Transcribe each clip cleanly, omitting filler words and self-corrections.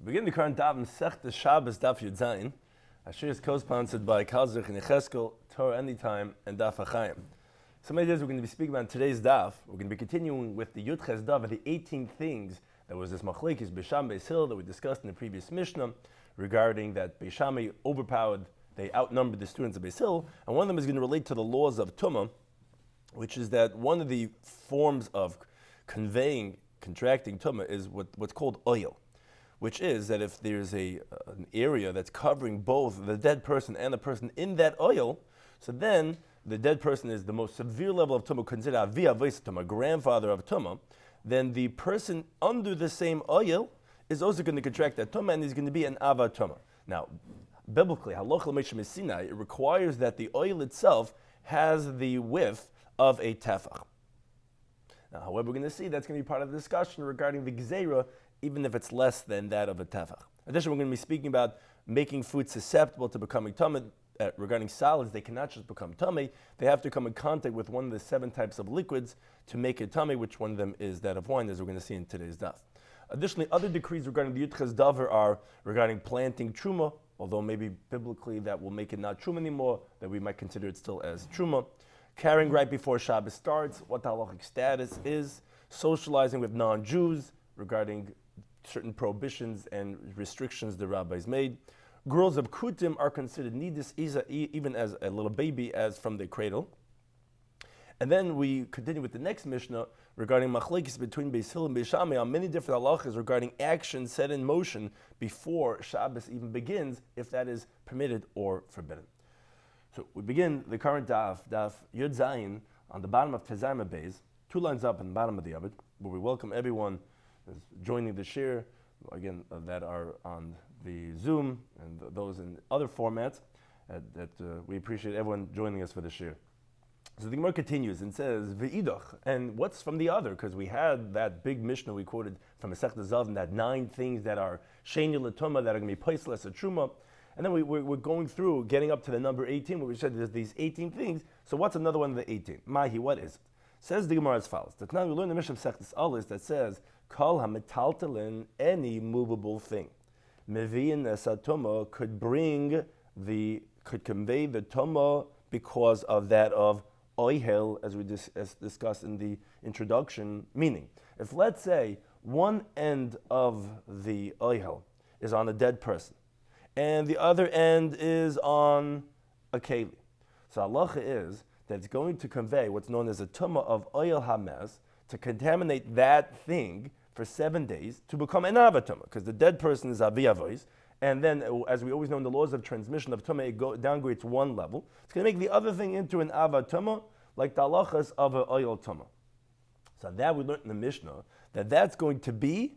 Begin the current Daf Masechta Shabbos Daf Yomi. Shiur is co-sponsored by Kalzich and Yecheskel, Torah Anytime, and Daf HaChaim. Some ideas we're going to be speaking about in today's Daf. We're going to be continuing with the Yudches Daf, the 18 things that was this machlekes Beis Shammai Beis Hillel that we discussed in the previous Mishnah regarding that Beis Shammai overpowered, they outnumbered the students of Beis Hillel, and one of them is going to relate to the laws of Tumah, which is that one of the forms of contracting Tumah is what's called oil, which is that if there's an area that's covering both the dead person and the person in that oil, so then the dead person is the most severe level of Tumah, considered Avi Avos Tumah, grandfather of Tumah, then the person under the same oil is also going to contract that Tumah and he's going to be an Ava Tumah. Now, biblically, Halacha L'Moshe Sinai, it requires that the oil itself has the width of a tefach. Now, however, we're going to see that's going to be part of the discussion regarding the Gzeira, even if it's less than that of a tefach. Additionally, we're going to be speaking about making food susceptible to becoming tummy. Regarding solids, they cannot just become tummy; they have to come in contact with one of the 7 types of liquids to make it tummy, which one of them is that of wine, as we're going to see in today's daf. Additionally, other decrees regarding the Yudches Davar are regarding planting truma, although maybe biblically that will make it not truma anymore, that we might consider it still as truma. Carrying right before Shabbos starts, what the halachic status is, socializing with non-Jews regarding certain prohibitions and restrictions the rabbis made. Girls of Kutim are considered nidus even as a little baby, as from the cradle. And then we continue with the next Mishnah regarding machlekes between Beis Hillel and Beis Shammai on many different halachas regarding action set in motion before Shabbos even begins, if that is permitted or forbidden. So we begin the current Daf Yud Zayin, on the bottom of Tezayim Beis, 2 lines up in the bottom of the Yavit, where we welcome everyone who's joining the shiur, again, that are on the Zoom and those in other formats, we appreciate everyone joining us for the shiur. So the Gemara continues and says, V'idach, and what's from the other? Because we had that big Mishnah we quoted from Masechta Zavim, that 9 things that are Sheni L'Tumah, that are going to be Paisless or Truma. And then we're going through, getting up to the number 18, where we said there's these 18 things. So what's another one of the 18? Mahi, what is it? Says the Gemara as follows. That now we learn the Mishnah of Sechtes Alis that says, Kol ha-metaltalin, any movable thing. Mevi'in esatuma could convey the tumah because of that of oihel, as we discussed in the introduction. Meaning, if let's say one end of the oihel is on a dead person, and the other end is on a keli. So halacha is that it's going to convey what's known as a tumah of oil hames, to contaminate that thing for 7 days to become an avatuma, because the dead person is avi avos, and then, as we always know in the laws of transmission of tumah, it downgrades one level. It's going to make the other thing into an avatuma, like the halachas of an oil tumah. So that we learned in the Mishnah that that's going to be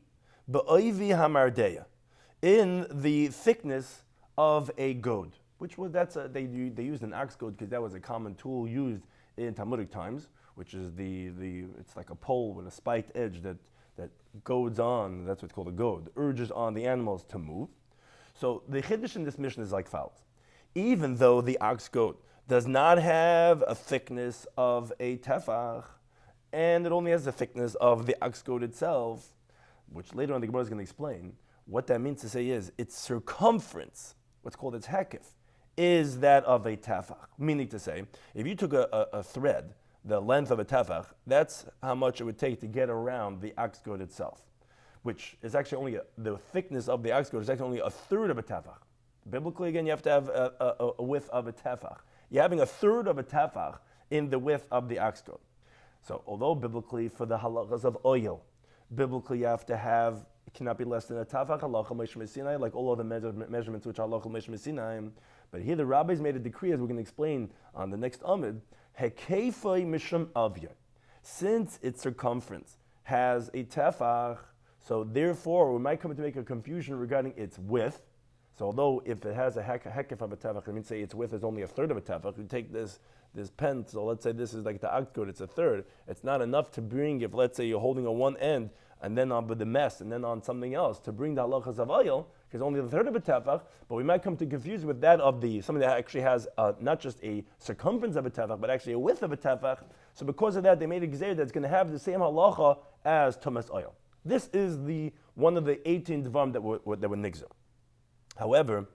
ba'oivi hamardeya, in the thickness of a goad, which was they used an ox goad because that was a common tool used in Talmudic times, which is it's like a pole with a spiked edge that goads on. That's what's called a goad, urges on the animals to move. So the chiddush in this mission is like follows: even though the ox goad does not have a thickness of a tefach, and it only has the thickness of the ox goad itself, which later on the Gemara is going to explain. What that means to say is its circumference, what's called its hekif, is that of a tefach. Meaning to say, if you took a thread, the length of a tefach, that's how much it would take to get around the ox goad itself, which is actually only the thickness of the ox goad is actually only a third of a tefach. Biblically, again, you have to have a width of a tefach. You're having a third of a tefach in the width of the ox goad. So, although biblically, for the halachas of oil, biblically you have to have, it cannot be less than a tefach, halacha L'Moshe Sinai, like all other measurements which are halacha L'Moshe Sinai. But here the rabbis made a decree, as we're going to explain on the next amid, hekefai mishram avya. Since its circumference has a tefach, so therefore we might come to make a confusion regarding its width. So although if it has a hekef of a tefach, it means say its width is only a third of a tefach. You take this pen, so let's say this is like the ox goad, it's a third. It's not enough to bring, if let's say you're holding on one end, and then on with the mess, and then on something else, to bring the halachas of oil, because only the third of a tefach, but we might come to confuse with that of something that actually has not just a circumference of a tefach, but actually a width of a tefach. So because of that, they made a gzeir that's going to have the same halacha as tumas oil. This is the one of the 18 dvarim that were nigzer. However,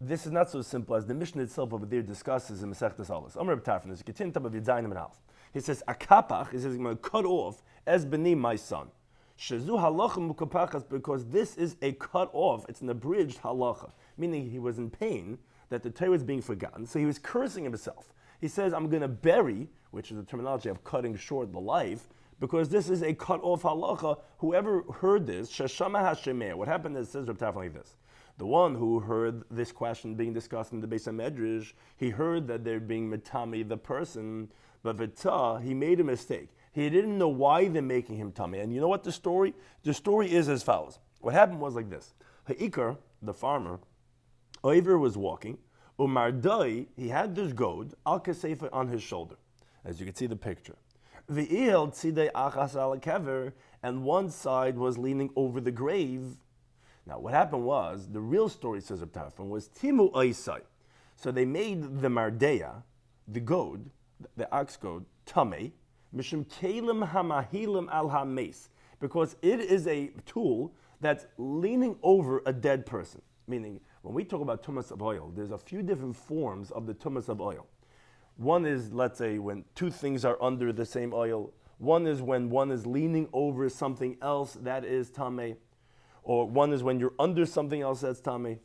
this is not so simple as the Mishnah itself over there discusses in Masechtas Alos. Amar B'Tarfon is a continue top of Yadayim and Alf. He says, "Akapach," he says, "I'm going to cut off as b'ni my son." Shezu halacha mukapachas, because this is a cut off. It's an abridged halacha, meaning he was in pain that the Torah is being forgotten, so he was cursing himself. He says, "I'm going to bury," which is the terminology of cutting short the life, because this is a cut off halacha. Whoever heard this, sheshama hashemeh. What happened is, says Reb Tarfon like this. The one who heard this question being discussed in the Beis HaMedrash, he heard that they're being metami the person, but v'tah, he made a mistake. He didn't know why they're making him tummy. And you know what the story? The story is as follows. What happened was like this. Ha'ikar, the farmer, Oiver was walking. Umardai, he had this goad, al kaseifa on his shoulder. As you can see the picture. V'il tzidei achas al kever, and one side was leaning over the grave. Now, what happened was, the real story, says Reb Tarfon, was Timu Oisai. So they made the Mardeya, the goad, the ox goad, Tameh, Mishum Kelim Hamahilim Al Hames, because it is a tool that's leaning over a dead person. Meaning, when we talk about tumas of oil, there's a few different forms of the tumas of oil. One is, let's say, when two things are under the same oil. One is when one is leaning over something else, that is Tameh. Or one is when you're under something else, that's Tameh.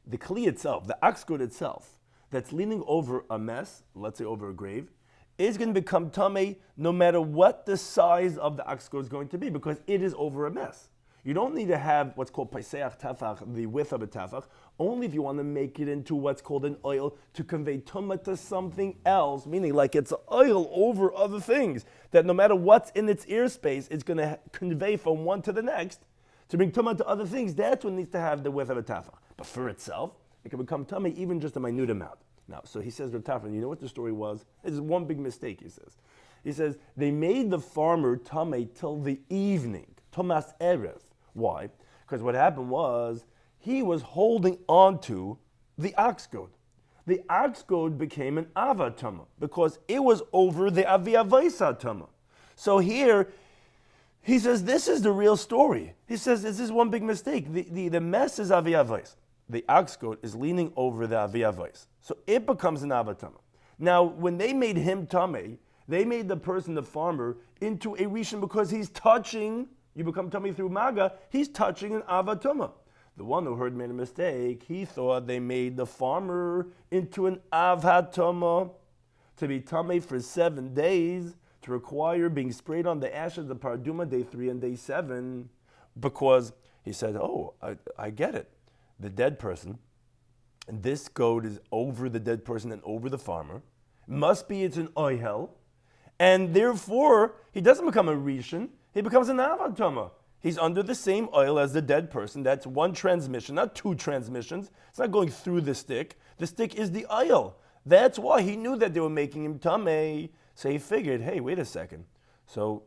The kli itself, the ox goad itself, that's leaning over a mess, let's say over a grave, is going to become Tameh no matter what the size of the ox goad is going to be, because it is over a mess. You don't need to have what's called paiseach tafach, the width of a tafach, only if you want to make it into what's called an oil to convey tumah to something else, meaning like it's oil over other things, that no matter what's in its airspace, it's going to convey from one to the next, to bring tumah to other things. That's what needs to have the width of a tafach. But for itself, it can become tumah even just a minute amount. Now, so he says, Reb Tarfon, you know what the story was? This is one big mistake, he says. He says, they made the farmer tumah till the evening, Tomas Erev. Why? Because what happened was, he was holding on to the ox goad. The ox goad became an ava tumah, because it was over the aviyavaisa tumah. So here, he says, this is the real story. He says, this is one big mistake. The mess is aviyavais. The ox goad is leaning over the aviyavais. So it becomes an avatama. Now, when they made him tameh, they made the person, the farmer, into a rishon because he's touching, you become tameh through maga, he's touching an avatama. The one who heard made a mistake. He thought they made the farmer into an avatama to be tameh for 7 days, to require being sprayed on the ashes of Paraduma day 3 and day 7, because he said, oh, I get it. The dead person, and this goad is over the dead person and over the farmer, must be it's an oihel, and therefore he doesn't become a rishon, he becomes an avatama. He's under the same oil as the dead person. That's one transmission, not two transmissions. It's not going through the stick. The stick is the oil. That's why he knew that they were making him tameh. So he figured, hey, wait a second. So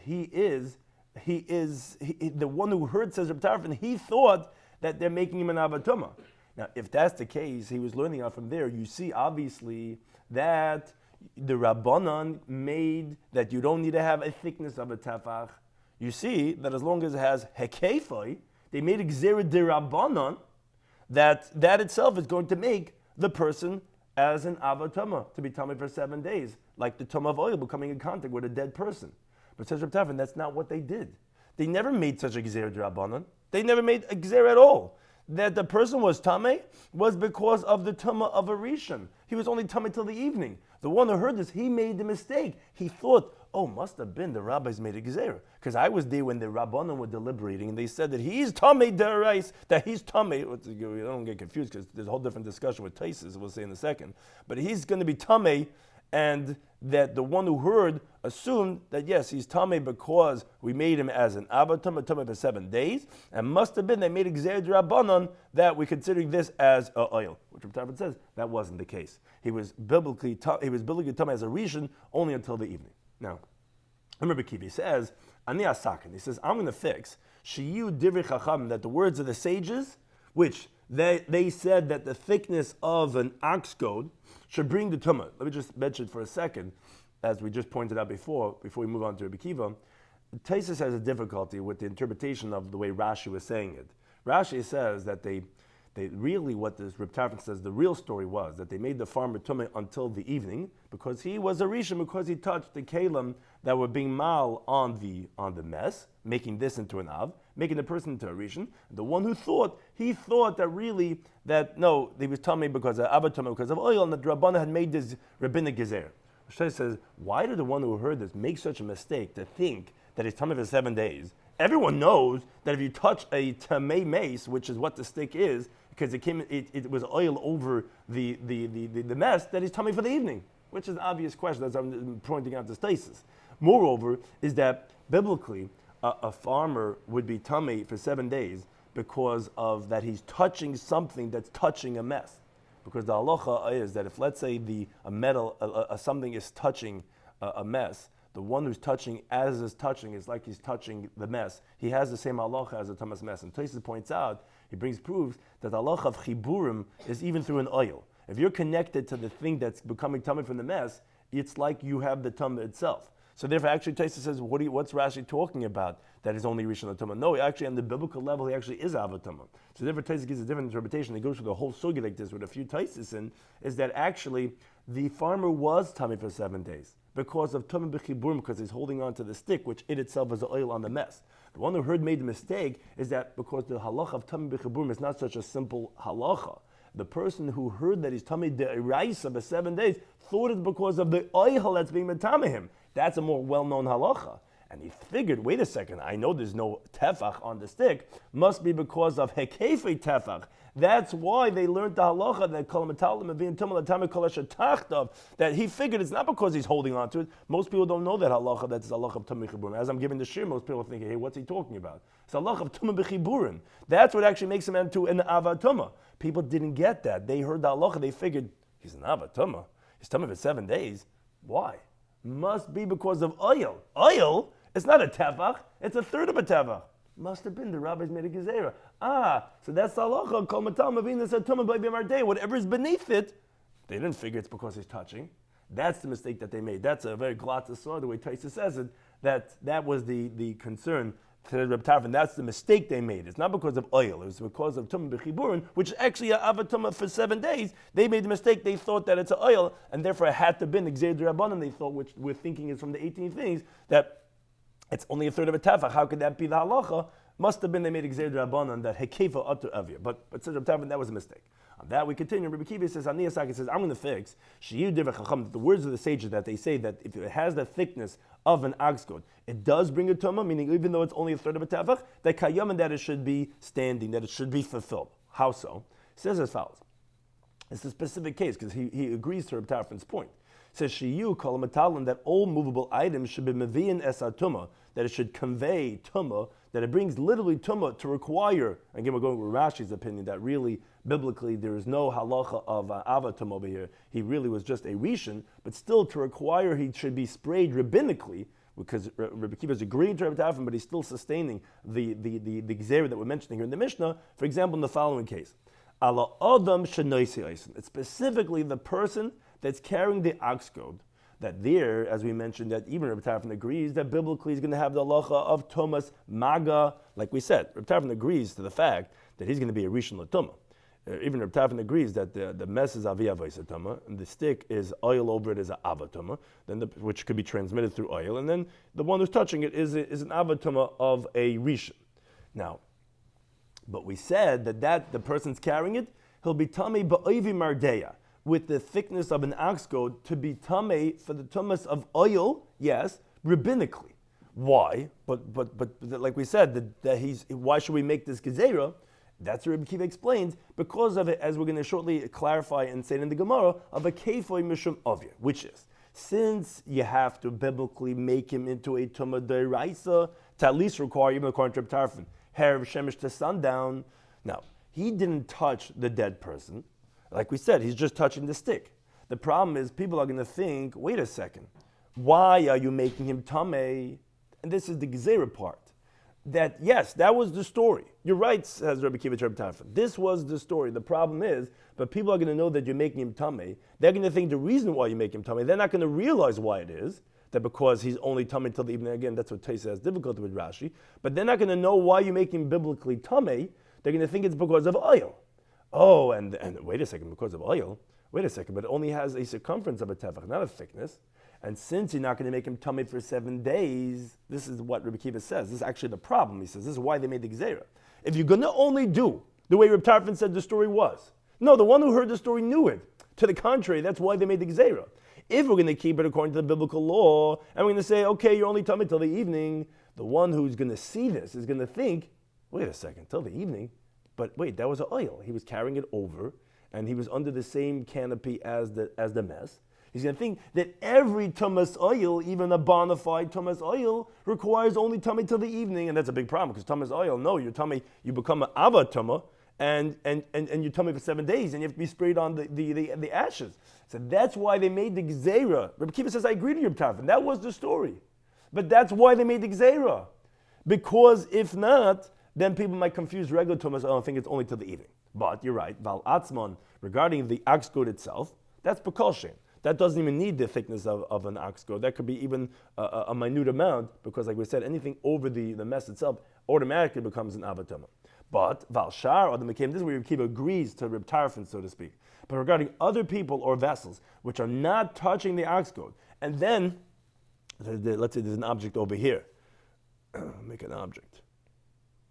he is the one who heard, says Reb Tarfon, he thought that they're making him an avatuma. Now, if that's the case, he was learning out from there. You see, obviously, that the Rabbanan made that you don't need to have a thickness of a tefach. You see that as long as it has hekefai, they made a gzera de Rabbanan that itself is going to make the person as an avatama, to be tameh for 7 days, like the tumah of oil becoming in contact with a dead person. But says Reb Tarfon, that's not what they did. They never made such a gzera de Rabbanan. They never made a gzera at all. That the person was tameh was because of the tumah of a rishon. He was only tameh till the evening. The one who heard this, he made the mistake. He thought, oh, must have been the rabbis made a gzera. Because I was there when the Rabbanan were deliberating, and they said that he's tameh derais, that he's tameh. I don't get confused because there's a whole different discussion with Taisus, we'll say in a second. But he's going to be tameh, and that the one who heard assumed that yes, he's tameh because we made him as an abatum, a tameh for 7 days, and must have been they made a gzera de Rabbanan that we're considering this as a oil, which Reb Tarfon says that wasn't the case. He was biblically tameh as a rishon only until the evening. Now, remember Kivi says, Ani asakin. He says, I'm going to fix shiur divrei chacham, that the words of the sages, which they said that the thickness of an ox goad should bring the tumah. Let me just mention for a second, as we just pointed out before we move on to Rabbi Kiva, Taisus has a difficulty with the interpretation of the way Rashi was saying it. Rashi says that they really, what this Reb Tarfon says, the real story was that they made the farmer tummy until the evening because he was a rishon, because he touched the kalim that were being mal on the mess, making this into an av, making the person into a rishon. The one who thought that really that no, they was tummy because of avatumah, because of oil, and the Rabbana had made this rabbinic gezer. Rashi says, why did the one who heard this make such a mistake to think that he's tummy for 7 days? Everyone knows that if you touch a tamei mace, which is what the stick is, because it was oil over the mess, that he's tummy for the evening, which is an obvious question, as I'm pointing out this thesis. Moreover, is that biblically, a farmer would be tummy for 7 days because of that he's touching something that's touching a mess. Because the halacha is that if, let's say, something is touching a mess, the one who's touching as is touching is like he's touching the mess. He has the same halacha as a tamas mess. And Tosfos points out, he brings proofs that the halacha of chiburim is even through an oil. If you're connected to the thing that's becoming tummy from the mess, it's like you have the tummy itself. So therefore, actually, Tosfos says, what's Rashi talking about? That is only rishon l'tumah. No, actually, on the biblical level, he actually is avatumah. So therefore, Tosfos gives a different interpretation. He goes through the whole sugi like this with a few Tosfos in, is that actually the farmer was tummy for 7 days because of tumah b'chiburim, because he's holding on to the stick, which it itself is the oil on the mess. The one who made the mistake is that because the halacha of tumah b'chiburim is not such a simple halacha. The person who heard that he's tummy de'iraisa for 7 days thought it's because of the oil that's being metameh him. That's a more well-known halacha. And he figured, wait a second, I know there's no tefach on the stick, must be because of hekefei tefach. That's why they learned the halacha that kol metalim avin tumah l'tamei kol asher tachtav, that he figured it's not because he's holding on to it. Most people don't know that halacha, that's the halacha of tumah b'chiburim. As I'm giving the shiur, most people are thinking, hey, what's he talking about? It's the halacha of tumah b'chiburim. That's what actually makes him into an avatumah. People didn't get that. They heard the halacha, they figured, he's an avatumah. He's tumah for 7 days. Why? Must be because of oil. Oil? It's not a tefach, it's a third of a tefach. Must have been the rabbis made a gezerah. So that's the halacha. Kol matal mavin said tumah by b'mardei. Whatever is beneath it, they didn't figure it's because he's touching. That's the mistake that they made. That's a very glatta saw, the way Tosfos says it, that was the concern to Reb Tarfon. That's the mistake they made. It's not because of oil. It was because of tumah b'chiburin, which is actually a avatumah for 7 days. They made the mistake. They thought that it's an oil, and therefore it had to be the Gzeir D'Rabbanan. They thought, which we're thinking is from the 18 things, that it's only a third of a tefach. How could that be the halacha? Must have been they made a Gzeir D'Rabbanan that hekefa utter avir. But said Reb Tarfon, that was a mistake. On that we continue. Rabbi Kiva says, Ani Asaki says, I'm going to fix shiur divrei chacham. The words of the sages that they say that if it has the thickness of an oxgoad, it does bring a tumah, meaning even though it's only a third of a tefach, that kayam and that it should be standing, that it should be fulfilled. How so? He says as follows. It's a specific case because he agrees to Reb Tarfon's point. It says shiur kol metalan, that all movable items should be meviin es tumah, that it should convey tumah, that it brings literally tumah to require. Again, we're going with Rashi's opinion that really biblically there is no halacha of avatum over here. He really was just a rishon, but still to require he should be sprayed rabbinically, because Rabbi Kiva is agreeing to Rabbi Tarfon, but he's still sustaining the gzeira that we're mentioning here in the Mishnah. For example, in the following case, ala adam shenoisi oisen. It's specifically the person that's carrying the ox goad. That there, as we mentioned, that even Rabbi Tarfon agrees that biblically he's going to have the halacha of Thomas Maga. Like we said, Rabbi Tarfon agrees to the fact that he's going to be a rishon l'tumah. Even Rabbi Tarfon agrees that the mess is aviyah v'isatuma, and the stick is oil over it is an avatuma, which could be transmitted through oil, and then the one who's touching it is an avatuma of a rishon. Now, but we said that the person's carrying it, he'll be tamei ba'oivi mardeya, with the thickness of an ox goad, to be tamei for the tumas of oil, yes, rabbinically. Why? But like we said, why should we make this gezerah? That's what Rabbi Kiva explains, because of it, as we're going to shortly clarify and say it in the Gemara, of a kefoi mishum avir, which is, since you have to biblically make him into a tumah d'oraisa, to at least require, even according to Rabbi Tarfon, hair of shemesh to sundown. Now, he didn't touch the dead person. Like we said, he's just touching the stick. The problem is people are going to think, wait a second, why are you making him tamei? And this is the gezerah part. That, yes, that was the story. You're right, says Rabbi Kiva Rabbi Tarfon. This was the story. The problem is, but people are going to know that you're making him tamei. They're going to think the reason why you make him tamei, they're not going to realize why it is. that because he's only tummy till the evening. Again, that's what Taisa has difficulty with Rashi. But they're not going to know why you make him biblically tummy. They're going to think it's because of oil. Oh, and wait a second, because of oil. Wait a second, but it only has a circumference of a tefach, not a thickness. And since you're not going to make him tummy for 7 days, this is what Rabbi Kiva says. This is actually the problem. He says this is why they made the gzeira. If you're going to only do the way Reb Tarfon said the story was, no, the one who heard the story knew it. To the contrary, that's why they made the gzeira. If we're going to keep it according to the biblical law, and we're going to say, okay, you're only tummy till the evening, the one who's going to see this is going to think, wait a second, till the evening? But wait, that was an oil. He was carrying it over, and he was under the same canopy as the mess. He's going to think that every tumas oil, even a bona fide tumas oil, requires only tummy till the evening, and that's a big problem because tumas oil, no, your tummy, you become an ava tumah, and your tummy for 7 days, and you have to be sprayed on the ashes. So that's why they made the gzeira. Rabbi Kiva says, I agree to your Tarfon. That was the story, but that's why they made the gzeira, because if not, then people might confuse regular tumas oil and think it's only till the evening. But you're right, Val Atzmon, regarding the ox goat itself, that's precaution. That doesn't even need the thickness of an ox goat. That could be even a minute amount, because like we said, anything over the mess itself automatically becomes an avatama. But Val Shar or the Mekim, this is where Reb Kiva agrees to Reb Tarfon, so to speak. But regarding other people or vessels which are not touching the ox goat, and then let's say there's an object over here. Make an object.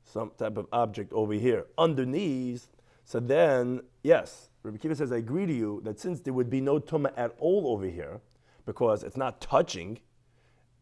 Some type of object over here underneath. So then, yes, Rabbi Kiva says, I agree to you that since there would be no tumah at all over here, because it's not touching,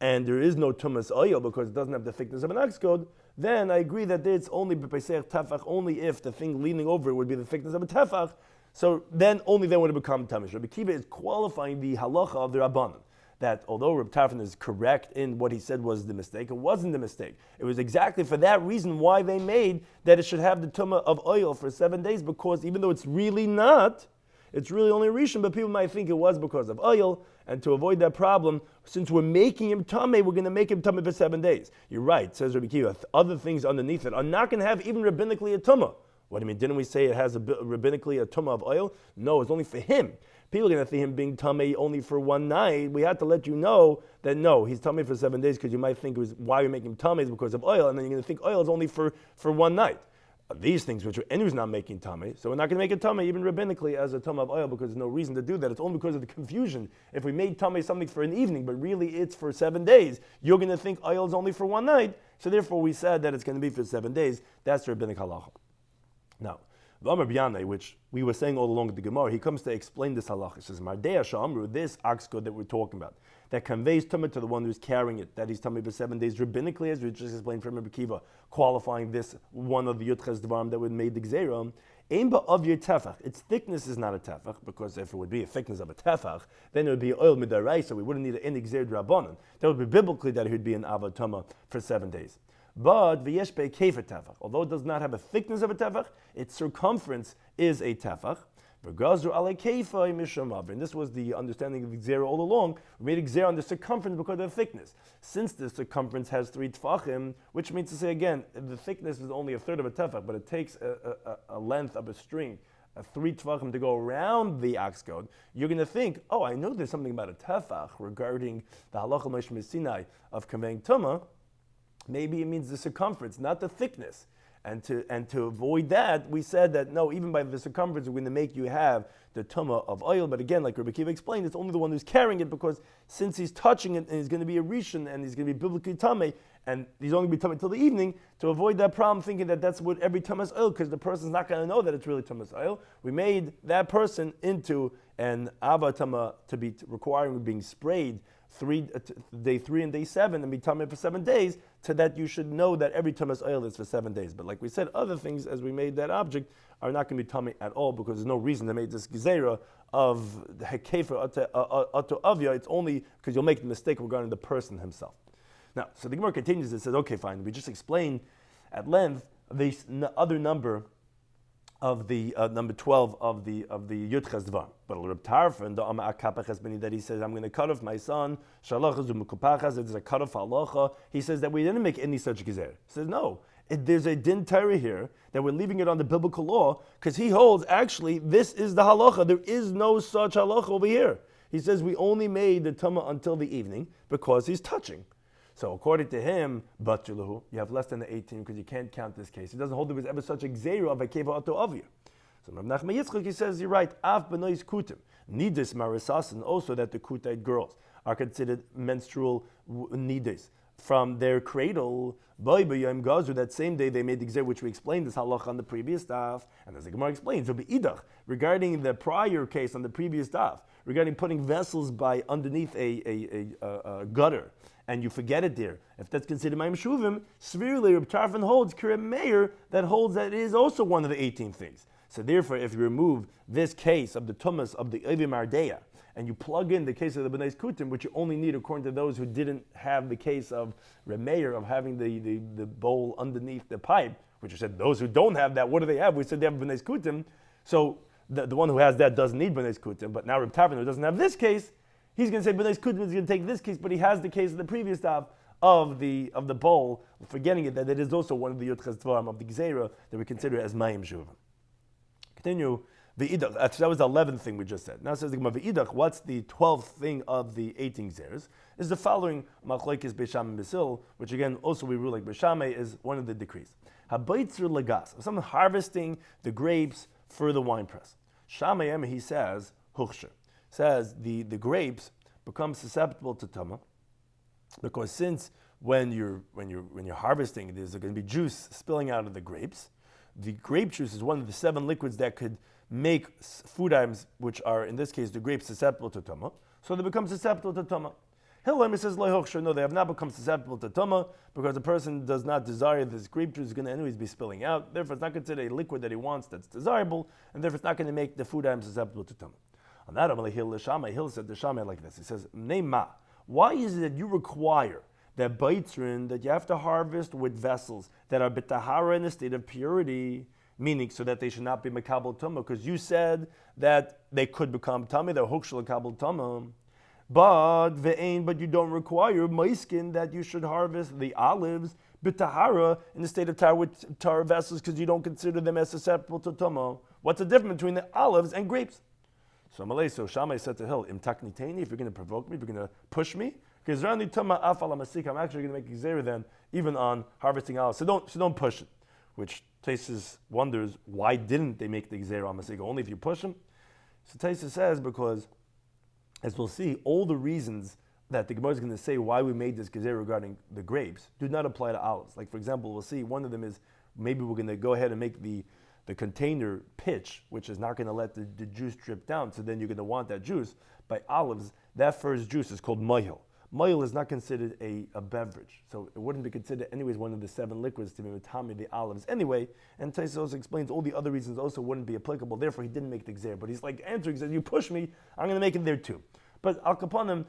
and there is no tumas oil because it doesn't have the thickness of an ox goat, then I agree that it's only b'peisech tefach, only if the thing leaning over it would be the thickness of a tefach. So then, only then would it become tamish. Rabbi Kiva is qualifying the halacha of the Rabbanan, that although Reb Tarfon is correct in what he said was the mistake, it wasn't the mistake. It was exactly for that reason why they made that it should have the tumah of oil for 7 days, because even though it's really not, it's really only a rishon, but people might think it was because of oil, and to avoid that problem, since we're making him tameh, we're going to make him tameh for 7 days. You're right, says Rabbi Kiva. Other things underneath it are not going to have even rabbinically a tumah. What do you mean? Didn't we say it has rabbinically a tumah of oil? No, it's only for him. People are going to see him being tameh only for one night. We had to let you know that no, he's tameh for 7 days, because you might think it was why we make him tameh is because of oil, and then you're going to think oil is only for one night. These things which anyone's not making tameh, so we're not going to make it tameh even rabbinically as a tumah of oil, because there's no reason to do that. It's only because of the confusion. If we made tameh something for an evening, but really it's for 7 days, you're going to think oil is only for one night. So therefore we said that it's going to be for 7 days. That's the rabbinic halacha. Now, V'amar B'yanai, which we were saying all along at the Gemara, he comes to explain this halacha. He says, Mardei Shamru, this ox goat that we're talking about, that conveys tumah to the one who's carrying it, that he's tumah for 7 days, rabbinically, as we just explained from Rabbi Kiva, qualifying this one of the Yutches Dvarim that would made the Gzeira, Ein ba'av your tefach. Its thickness is not a tefach, because if it would be a thickness of a tefach, then it would be oil midaraisa. We wouldn't need an Gzeir Drabanan. That would be biblically that it would be an avatama for 7 days. But v'yesh be'kefer tefach, although it does not have a thickness of a tefach, its circumference is a tefach. V'gazru alei kefa mishamav, and this was the understanding of the gzera all along. We made a gzera on the circumference because of the thickness. Since the circumference has 3 tefachim, which means to say again, the thickness is only a third of a tefach, but it takes a length of a string, 3 tefachim to go around the ox goat, you're going to think, oh, I know there's something about a tefach regarding the halacha Moshe Sinai of conveying tumah. Maybe it means the circumference, not the thickness. And to avoid that, we said that no, even by the circumference, we're going to make you have the tumah of oil. But again, like Rabbi Kiva explained, it's only the one who's carrying it, because since he's touching it and he's going to be a rishon and he's going to be biblically tameh, and he's only going to be tameh till the evening, to avoid that problem, thinking that that's what every tumas oil, because the person's not going to know that it's really tumas oil. We made that person into an avatama to be requiring being sprayed day 3 and day 7 and be tameh for 7 days, so that you should know that every tumas oil is for 7 days. But like we said, other things as we made that object are not going to be tameh at all, because there's no reason to make this gezerah of the hekefer ato avya. It's only because you'll make the mistake regarding the person himself. Now, so the Gemara continues and says, okay, fine, we just explained at length the other number of the number 12 of the Yutches Dvar. But Reb Tarfon, the Amma Akapach has been that he says, I'm going to cut off my son, Shalachas Umukupachas, it's a cut off halacha. He says that we didn't make any such gezer. He says, no, there's a din Torah here, that we're leaving it on the biblical law, because he holds, actually, this is the halacha. There is no such halacha over here. He says we only made the tumah until the evening because he's touching. So according to him, Batchulahu, you have less than the 18 because you can't count this case. He doesn't hold there was ever such a gzeira of a keva ato avir. So Rav Nachman Yitzchak, he says, you're right, Av benois kutim, nidis marisasin, also that the Kutite girls are considered menstrual nidis. From their cradle, that same day they made the gzeira, which we explained this halach on the previous daf, and as the Gemara explains, so beidach, regarding the prior case on the previous daf, regarding putting vessels by underneath a gutter, and you forget it there. If that's considered Mayim Shuvim, Svirli Reb Tarfon holds Kirem Meir that holds that it is also one of the 18 things. So therefore, if you remove this case of the Tumas of the Evim Ardeya, and you plug in the case of the B'nai Kutim, which you only need according to those who didn't have the case of Reb Meir of having the bowl underneath the pipe, which you said those who don't have that, what do they have? We said they have B'nai Kutim. So the one who has that doesn't need B'nai Kutim, but now Reb Tarfon, who doesn't have this case, he's going to say B'nai Kutim is going to take this case, but he has the case of the previous daf of the bowl, forgetting it that it is also one of the Yotchas Dvarim of the Gzeira that we consider as Mayim Shuvim. Continue. V'idach. That was the 11th thing we just said. Now it says the Gemara, V'idach, what's the 12th thing of the 18 Gzeras? Is the following Machlokes Beis Shammai and Basil, which again also we rule like Beis Shammai is one of the decrees. Habaytzur lagas, someone harvesting the grapes for the wine press. Shammai, he says, Huchsher, says the grapes become susceptible to tama, because since when you're harvesting, there's going to be juice spilling out of the grapes. The grape juice is one of the 7 liquids that could make food items, which are in this case the grapes, susceptible to tama. So they become susceptible to tama. Hillel says no, they have not become susceptible to tama because the person does not desire this grape juice is going to anyways be spilling out. Therefore, it's not considered a liquid that he wants that's desirable, and therefore it's not going to make the food items susceptible to tama. On that, Hill said to Shammai like this. He says, Neima, why is it that you require that baitzrin, that you have to harvest with vessels that are bitahara in a state of purity, meaning so that they should not be makabel tumah, because you said that they could become tummy, they're hukshal kabel tumah. But you don't require maiskin that you should harvest the olives bitahara in the state of tar with tar vessels because you don't consider them as susceptible to tumah. What's the difference between the olives and grapes? So Shammai said to Hill, if you're going to provoke me, if you're going to push me, because I'm actually going to make a gzeira then, even on harvesting olives. So don't push it. Which Taisus wonders, why didn't they make the gzeira on masika? Only if you push them? So Taisus says, because, as we'll see, all the reasons that the Gemara is going to say why we made this gzeira regarding the grapes do not apply to olives. Like, for example, we'll see one of them is maybe we're going to go ahead and make the container pitch, which is not going to let the juice drip down, so then you're going to want that juice. By olives, that first juice is called mayil. Mayil is not considered a beverage, so it wouldn't be considered anyways one of the 7 liquids to be matami the olives anyway. And Taisus also explains all the other reasons also wouldn't be applicable. Therefore, he didn't make the gzeir. But he's like answering, he says, "You push me, I'm going to make it there too." But al kaponim,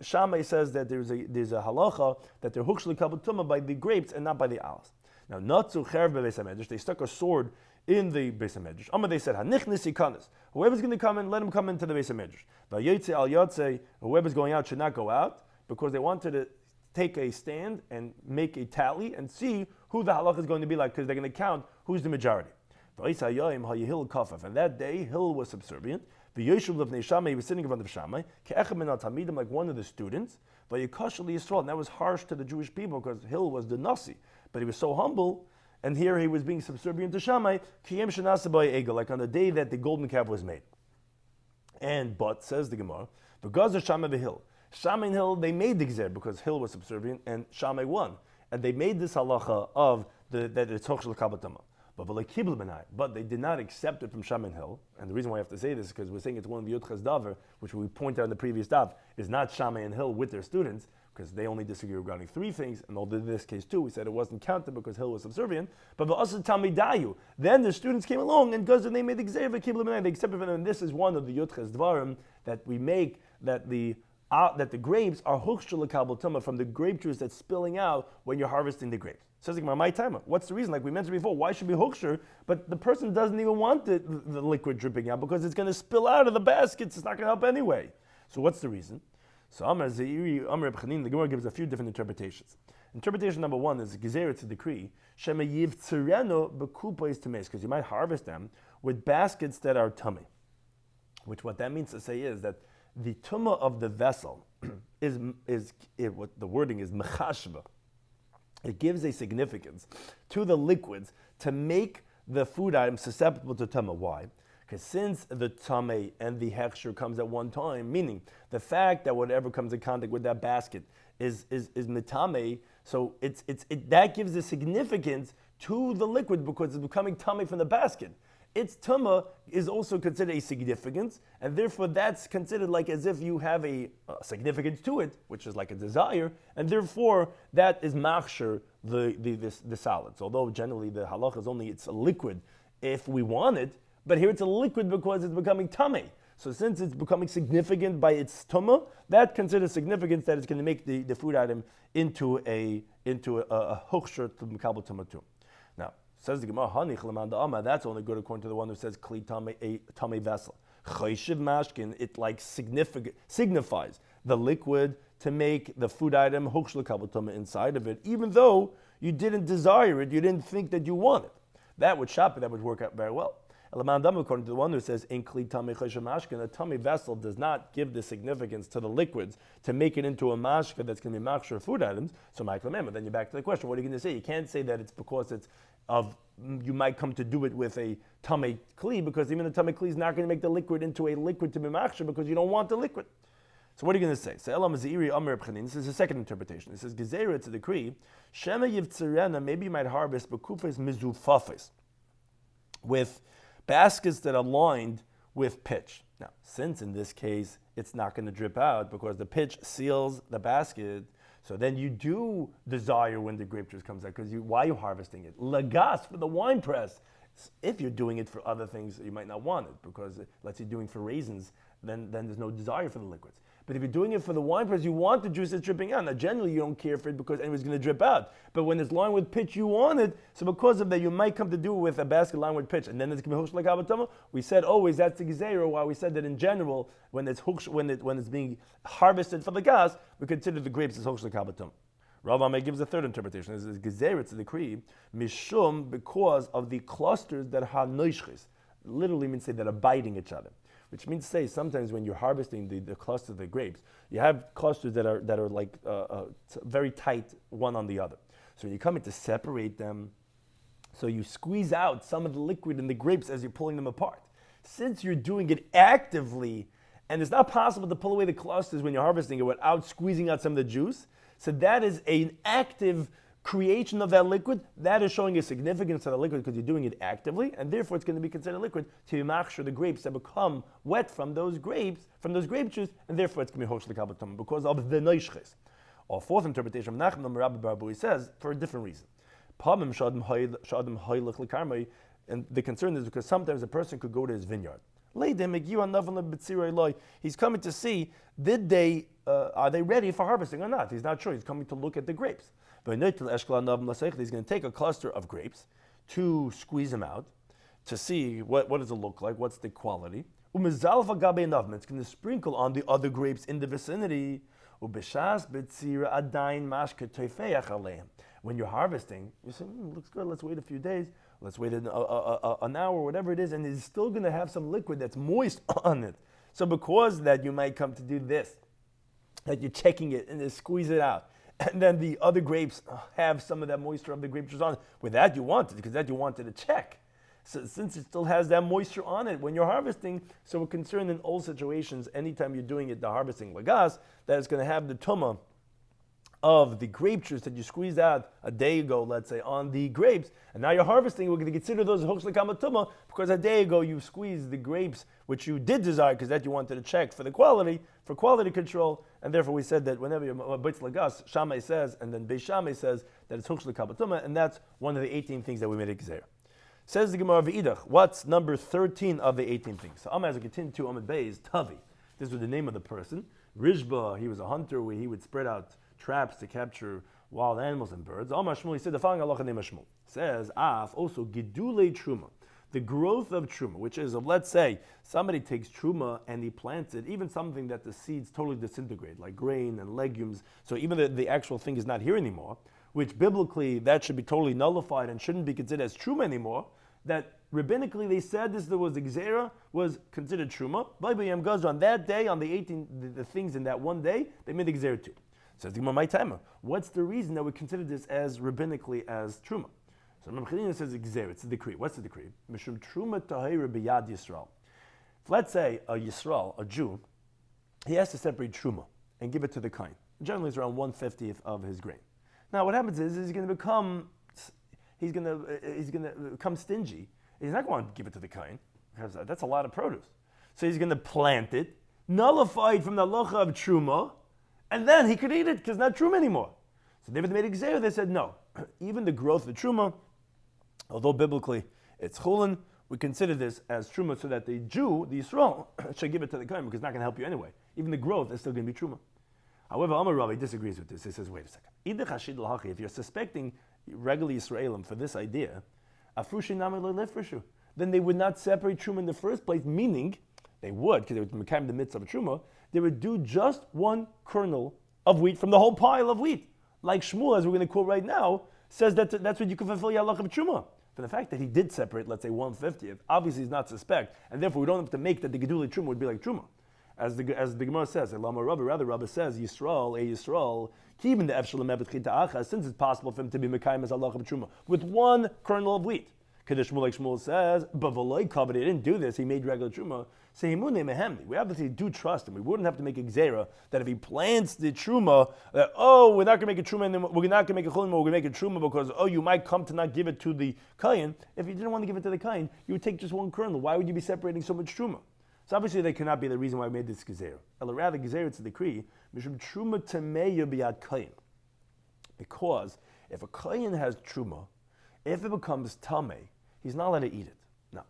Shammai says that there's a halacha that they're hukshli kabel tumah by the grapes and not by the olives. Now, natzu cherv bebeis hamedrash, they stuck a sword in the Beis HaMedrash. Amma, they said, Hanichnis yikanis. Whoever's going to come in, let him come into the Beis HaMedrash. Vayotze al yotze, whoever's going out should not go out, because they wanted to take a stand and make a tally and see who the halach is going to be like, because they're going to count who's the majority. And that day, Hill was subservient. He was sitting in front of Shammai, like one of the students. And that was harsh to the Jewish people, because Hill was the Nasi. But he was so humble, and here he was being subservient to Shammai, like on the day that the golden calf was made. But, says the Gemara, because of Shammai the Hill, Shammai and Hill, they made the gzer because Hill was subservient and Shammai won. And they made this halacha of that it's hochshel kabatama. But they did not accept it from Shammai and Hill. And the reason why I have to say this is because we're saying it's one of the Yotchas Davar, which we point out in the previous daf, is not Shammai and Hill with their students, because they only disagree regarding 3 things, and although in this case too, we said it wasn't counted because Hill was subservient, but then the students came along, and because they made the gzer, they accepted it, and this is one of the Yotchas Dvarim that we make, that the grapes are hukshel kabel tumah from the grape juice that's spilling out when you're harvesting the grapes. Says like my timer. What's the reason? Like we mentioned before, why should be huksher? But the person doesn't even want the liquid dripping out because it's going to spill out of the baskets. It's not going to help anyway. So what's the reason? So Amar Zeiri, Amar B'chanin, the Gemara gives a few different interpretations. Interpretation number 1 is gezer, it's a decree. Shema yivtzireno b'kupos tameis, because you might harvest them with baskets that are tummy. Which what that means to say is that the tumah of the vessel what the wording is mechashva. It gives a significance to the liquids to make the food item susceptible to tumah. Why? Because since the tameh and the hechsher comes at one time, meaning the fact that whatever comes in contact with that basket is mitameh, so that gives a significance to the liquid because it's becoming tameh from the basket. Its tumah is also considered a significance, and therefore that's considered like as if you have a significance to it, which is like a desire, and therefore that is machshir the solids. Although generally the halach is only it's a liquid if we want it, but here it's a liquid because it's becoming tameh. So since it's becoming significant by its tumah, that considers significance that it's going to make the food item into a hochshir to mekabel tumah too. Now, says the Gemara, Hanich leman da'ama, that's only good according to the one who says kli tameh, a tameh vessel. Chayshiv mashkin, it like signifies the liquid to make the food item hochshir mekabel tumah inside of it, even though you didn't desire it, you didn't think that you want it. That would work out very well. According to the one who says in kli tameh chayshiv mashkin, a tameh vessel does not give the significance to the liquids to make it into a mashka that's going to be machshir food items. So Mike remember, then you're back to the question: what are you going to say? You can't say that it's because it's of you might come to do it with a tameh kli, because even the tameh kli is not going to make the liquid into a liquid to be machshir because you don't want the liquid. So what are you going to say? So Elam Ziri Amr B'chanin. This is the second interpretation. It says Gezerah, it's a decree. Shema Yivtzerena, maybe you might harvest Bekufes Mizufafes, with baskets that are lined with pitch. Now, since in this case it's not going to drip out because the pitch seals the basket, so then you do desire when the grape juice comes out, because why are you harvesting it? Lagas, for the wine press. If you're doing it for other things, you might not want it, because let's say doing it for raisins, then there's no desire for the liquids. But if you're doing it for the wine press, you want the juice that's dripping out. Now, generally, you don't care for it because anyone's going to drip out. But when it's lined with pitch, you want it. So because of that, you might come to do it with a basket lined with pitch. And then it's going to be hochsh l'kavatama. We said always that's the gezerah. Why we said that in general, when it's being harvested for the gas, we consider the grapes as hochsh l'kavatama. Rav Amay gives a third interpretation. This is gezerah, it's a decree, mishum, because of the clusters that ha noishchis. Literally means say that are biting each other. Which means to say sometimes when you're harvesting the clusters of the grapes, you have clusters that are like very tight one on the other. So when you come in to separate them, so you squeeze out some of the liquid in the grapes as you're pulling them apart. Since you're doing it actively, and it's not possible to pull away the clusters when you're harvesting it without squeezing out some of the juice, so that is an active creation of that liquid. That is showing a significance to the liquid because you're doing it actively, and therefore it's going to be considered liquid to machshir the grapes that become wet from those grape juice, and therefore it's going to be hosh l'kavatama because of the noishches. Or fourth interpretation of Nachman Rabbi Barabui says for a different reason. And the concern is because sometimes a person could go to his vineyard. He's coming to see are they ready for harvesting or not. He's not sure. He's coming to look at the grapes. He's going to take a cluster of grapes to squeeze them out, to see what does it look like, what's the quality. It's going to sprinkle on the other grapes in the vicinity. When you're harvesting, you say, looks good, let's wait a few days, let's wait an hour, whatever it is, and it's still going to have some liquid that's moist on it. So because that you might come to do this, that you're checking it and then squeeze it out. And then the other grapes have some of that moisture of the grape juice on it. With that you want it, because that you wanted to check. So since it still has that moisture on it when you're harvesting, so we're concerned in all situations, anytime you're doing it, the harvesting lagas, that it's going to have the tumah of the grape juice that you squeezed out a day ago, let's say, on the grapes, and now you're harvesting, we're going to consider those hochsh l'kavatama because a day ago you squeezed the grapes, which you did desire because that you wanted to check for the quality, for quality control, and therefore we said that whenever you're b'itz lagas, Shammai says, and then Beis Shammai says that it's hochsh l'kavatama, and that's one of the 18 things that we made a gezerah. Says the Gemara v'idach, what's number 13 of the 18 things? So Amar, as we continue to Amid Beis, Tavi. This was the name of the person. Rishba, he was a hunter where he would spread out traps to capture wild animals and birds. Amar Shmuel, he said the following halacha name of Shmuel. Says, also gidulei truma, the growth of truma, which is, let's say, somebody takes truma and he plants it, even something that the seeds totally disintegrate, like grain and legumes, so even the actual thing is not here anymore, which biblically that should be totally nullified and shouldn't be considered as truma anymore. that rabbinically they said this, there was a gzera, was considered truma. On that day, on the 18, the things in that one day, they made the gzera too. Says the Gemara, my timer. What's the reason that we consider this as rabbinically as truma? So Rabbi Shloimy says gzera, it's a decree. What's the decree? Mishum truma tahira biyad Yisrael. If let's say a Yisrael, a Jew, he has to separate truma and give it to the kohen. Generally, it's around 1/50th of his grain. Now, what happens is he's going to become stingy. He's not going to give it to the kohen because that's a lot of produce. So he's going to plant it, nullify it from the halacha of truma, and then he could eat it because it's not truma anymore. So they made a gzera. They said no. Even the growth of truma, although biblically it's chulin, we consider this as truma so that the Jew, the Yisrael, should give it to the kohen because it's not going to help you anyway. Even the growth is still going to be truma. However, Amar Rabbi disagrees with this. He says, wait a second. If you're suspecting regular Yisraelim for this idea, then they would not separate truma in the first place, meaning they would, because they would make the midst of a truma, they would do just one kernel of wheat from the whole pile of wheat. Like Shmuel, as we're going to quote right now, says that that's what you can fulfill your halacha of truma. For the fact that he did separate, let's say 1/50th, obviously he's not suspect, and therefore we don't have to make that the geduli truma would be like truma. As the Gemara says, Rabbi says, Yisrael, even the since it's possible for him to be Mekayim as Allah of Truma, with one kernel of wheat. Kaddish like Shmuel says, but V'loi covered, he didn't do this, he made regular Truma. We obviously do trust him. We wouldn't have to make a gzera that if he plants the Truma, that, we're not going to make a Truma, and then we're not going to make a Chulin, we're going to make a Truma because, you might come to not give it to the Kayin. If you didn't want to give it to the Kayin, you would take just one kernel. Why would you be separating so much Truma? So obviously they cannot be the reason why I made this gezerah. Rather, gezerah it's a decree. Mishum truma tameya biyad kohen. Because if a kohen has truma, if it becomes tameh, he's not allowed to eat it. Now,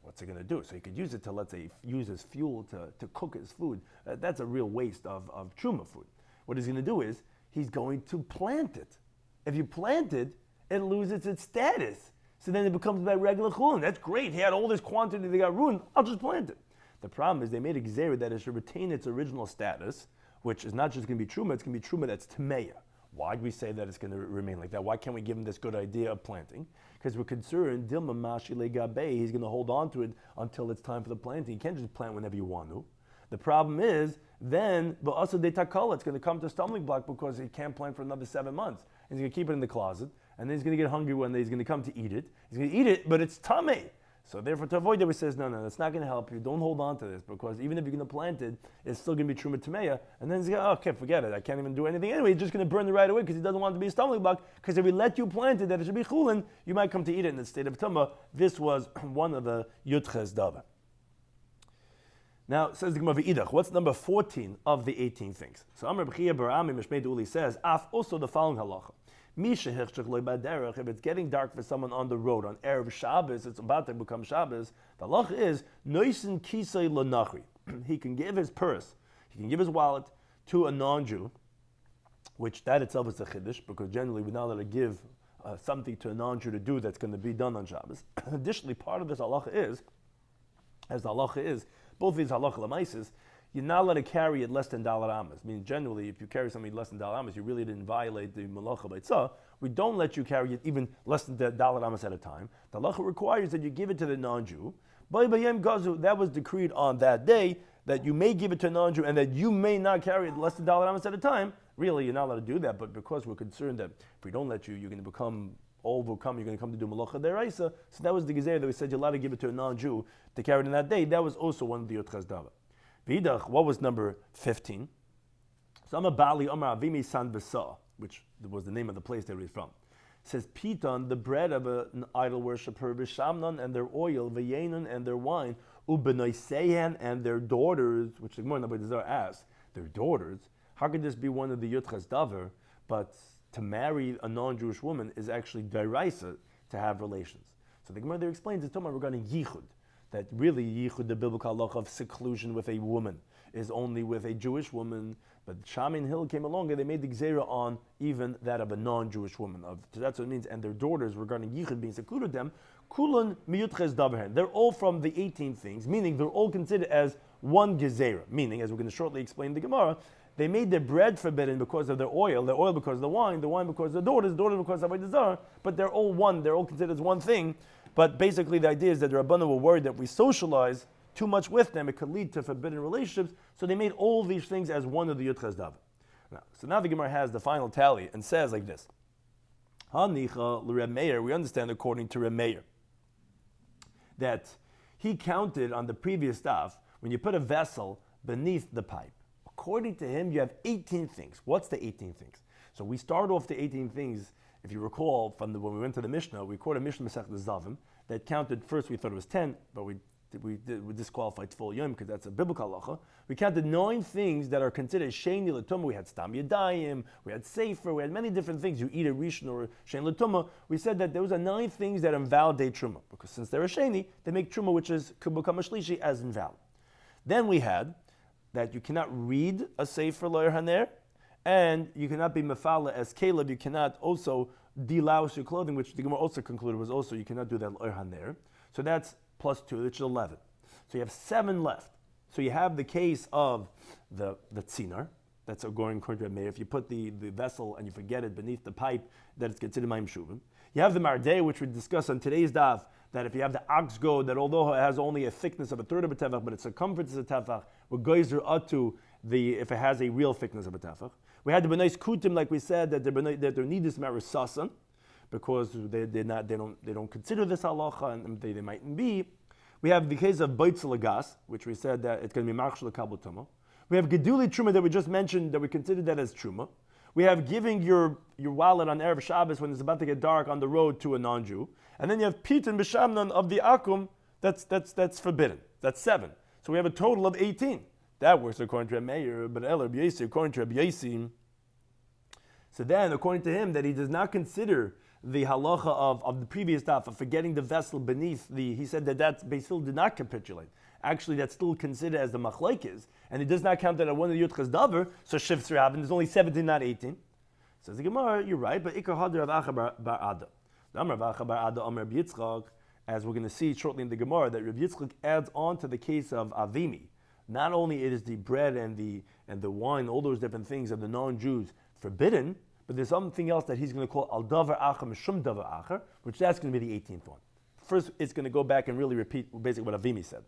what's he going to do? So he could use it to, let's say, use as fuel to cook his food. That's a real waste of truma food. What he's going to do is he's going to plant it. If you plant it, it loses its status. So then it becomes by regular chulin. That's great. He had all this quantity that got ruined. I'll just plant it. The problem is they made a gzera that it should retain its original status, which is not just going to be truma, it's going to be truma that's tameya. Why do we say that it's going to remain like that? Why can't we give him this good idea of planting? Because we're concerned, Dilma Mashi Legabe, he's going to hold on to it until it's time for the planting. You can't just plant whenever you want to. The problem is, then, but also de takala, it's going to come to a stumbling block because he can't plant for another 7 months. He's going to keep it in the closet, and then he's going to get hungry one day, he's going to come to eat it. He's going to eat it, but it's tameh. So therefore, to avoid that, we says, no, that's not going to help you. Don't hold on to this, because even if you're going to plant it, it's still going to be truma tameya. And then he's going, okay, forget it. I can't even do anything anyway. He's just going to burn it right away because he doesn't want it to be a stumbling block. Because if we let you plant it, that it should be chulin, you might come to eat it in the state of tumah. This was one of the yutches davar. Now, says the Gemara v'idach, what's number 14 of the 18 things? So Amr B'chia Barami Mishmei Uli says, also the following halacha. If it's getting dark for someone on the road on Erev Shabbos, it's about to become Shabbos, the halach is Noisin Kisei Lanachri. He can give his purse, he can give his wallet to a non-Jew, which that itself is a chiddush, because generally we're not allowed to give something to a non-Jew to do that's going to be done on Shabbos. Additionally, part of this halacha is, as the halacha is, both these halacha lamaises, you're not allowed to carry it less than dalar amas. I mean, generally, if you carry something less than dalar amas, you really didn't violate the malacha b'tzah. We don't let you carry it even less than dalar amas at a time. The halacha requires that you give it to the non-Jew. That was decreed on that day, that you may give it to a non-Jew and that you may not carry it less than dalar amas at a time. Really, you're not allowed to do that, but because we're concerned that if we don't let you, you're going to become overcome, you're going to come to do malacha deraisa. So that was the gezerah that we said you're allowed to give it to a non-Jew to carry it in that day. That was also one of the yotchas davar. V'idach, what was number 15? So Amar Bali Amar Avimi San Besa, which was the name of the place they were from. It says Piton, the bread of an idol worshiper, V'shamnon and their oil, V'yenon and their wine, U'benoiseyan and their daughters, which the Gemara Nabay Dezar asks, their daughters. How could this be one of the yotchas davar? But to marry a non-Jewish woman is actually deraisa to have relations. So the Gemara there explains it's talking about regarding yichud. That really yichud, the biblical halacha of seclusion with a woman, is only with a Jewish woman. But Shamin Hill came along and they made the gzera on even that of a non-Jewish woman. So that's what it means. And their daughters, regarding yichud being secluded them, kulan miyutches davarhen. They're all from the 18 things, meaning they're all considered as one gezerah. Meaning, as we're going to shortly explain the Gemara, they made their bread forbidden because of their oil because of the wine because of the daughters because of Avodah Zarah, but they're all one. They're all considered as one thing. But basically the idea is that the Rabbanan were worried that we socialize too much with them, it could lead to forbidden relationships, so they made all these things as one of the Yud Ches Davar. Now the Gemara has the final tally and says like this. Hanicha l'Reb Meir, we understand according to Reb Meir, that he counted on the previous daf, when you put a vessel beneath the pipe. According to him, you have 18 things. What's the 18 things? So we start off the 18 things, if you recall, when we went to the Mishnah, we quoted Mishnah Masechet Zavim, that counted, first we thought it was 10, but we disqualified full yom because that's a biblical halacha. We counted 9 things that are considered sheni l'tumah. We had stam yadayim, we had sefer, we had many different things. You eat a rishon or sheni l'tumah. We said that those are 9 things that invalidate truma, because since they're a sheni, they make truma, which is kubukam shlishi, as invalid. Then we had that you cannot read a sefer loyer haner, and you cannot be mefala as Caleb. You cannot also delouse your clothing, which the Gemara also concluded was also you cannot do that loyer haner. So that's plus 2, which is 11. So you have 7 left. So you have the case of the tzinar, that's going according to Reb Meir. If you put the vessel and you forget it beneath the pipe, that it's considered mayim shuvim. You have the mardeh, which we discussed on today's daf, that if you have the ox goad, that although it has only a thickness of a third of a tefach, but its circumference is a tefach, we're geyser atu if it has a real thickness of a tefach. We had the benais kutim, like we said, that they're nidus marisasan, because they don't consider this halacha, and they mightn't be. We have the case of Boitzel Lagas, which we said that it's going to be Machshel Kabul Tumah. We have Geduli Truma that we just mentioned, that we consider that as Truma. We have giving your wallet on Erev Shabbos when it's about to get dark on the road to a non-Jew. And then you have Pitin B'Shamnon of the Akum, that's forbidden. That's 7. So we have a total of 18. That works according to Reb Meir, but Reb Yossi, according to Reb Yossi. So then, according to him, that he does not consider the halacha of the previous daf of forgetting the vessel beneath he said that Basil did not capitulate. Actually, that's still considered as the machlekes, and it does not count that at one of the Yud Ches Davar, so Shiv Tzrav, and there's only 17, not 18. Says the Gemara, you're right, but Ikar Hadar Rav Acha Bar Ada. The Amar Rav Acha Bar Ada, Amar Reb Yitzchak, as we're going to see shortly in the Gemara, that Reb Yitzchak adds on to the case of Avimi. Not only it is the bread and the wine, all those different things of the non-Jews forbidden, but there's something else that he's going to call al davar acher mishum davar acher, which that's going to be the 18th one. First, it's going to go back and really repeat basically what Avimi said.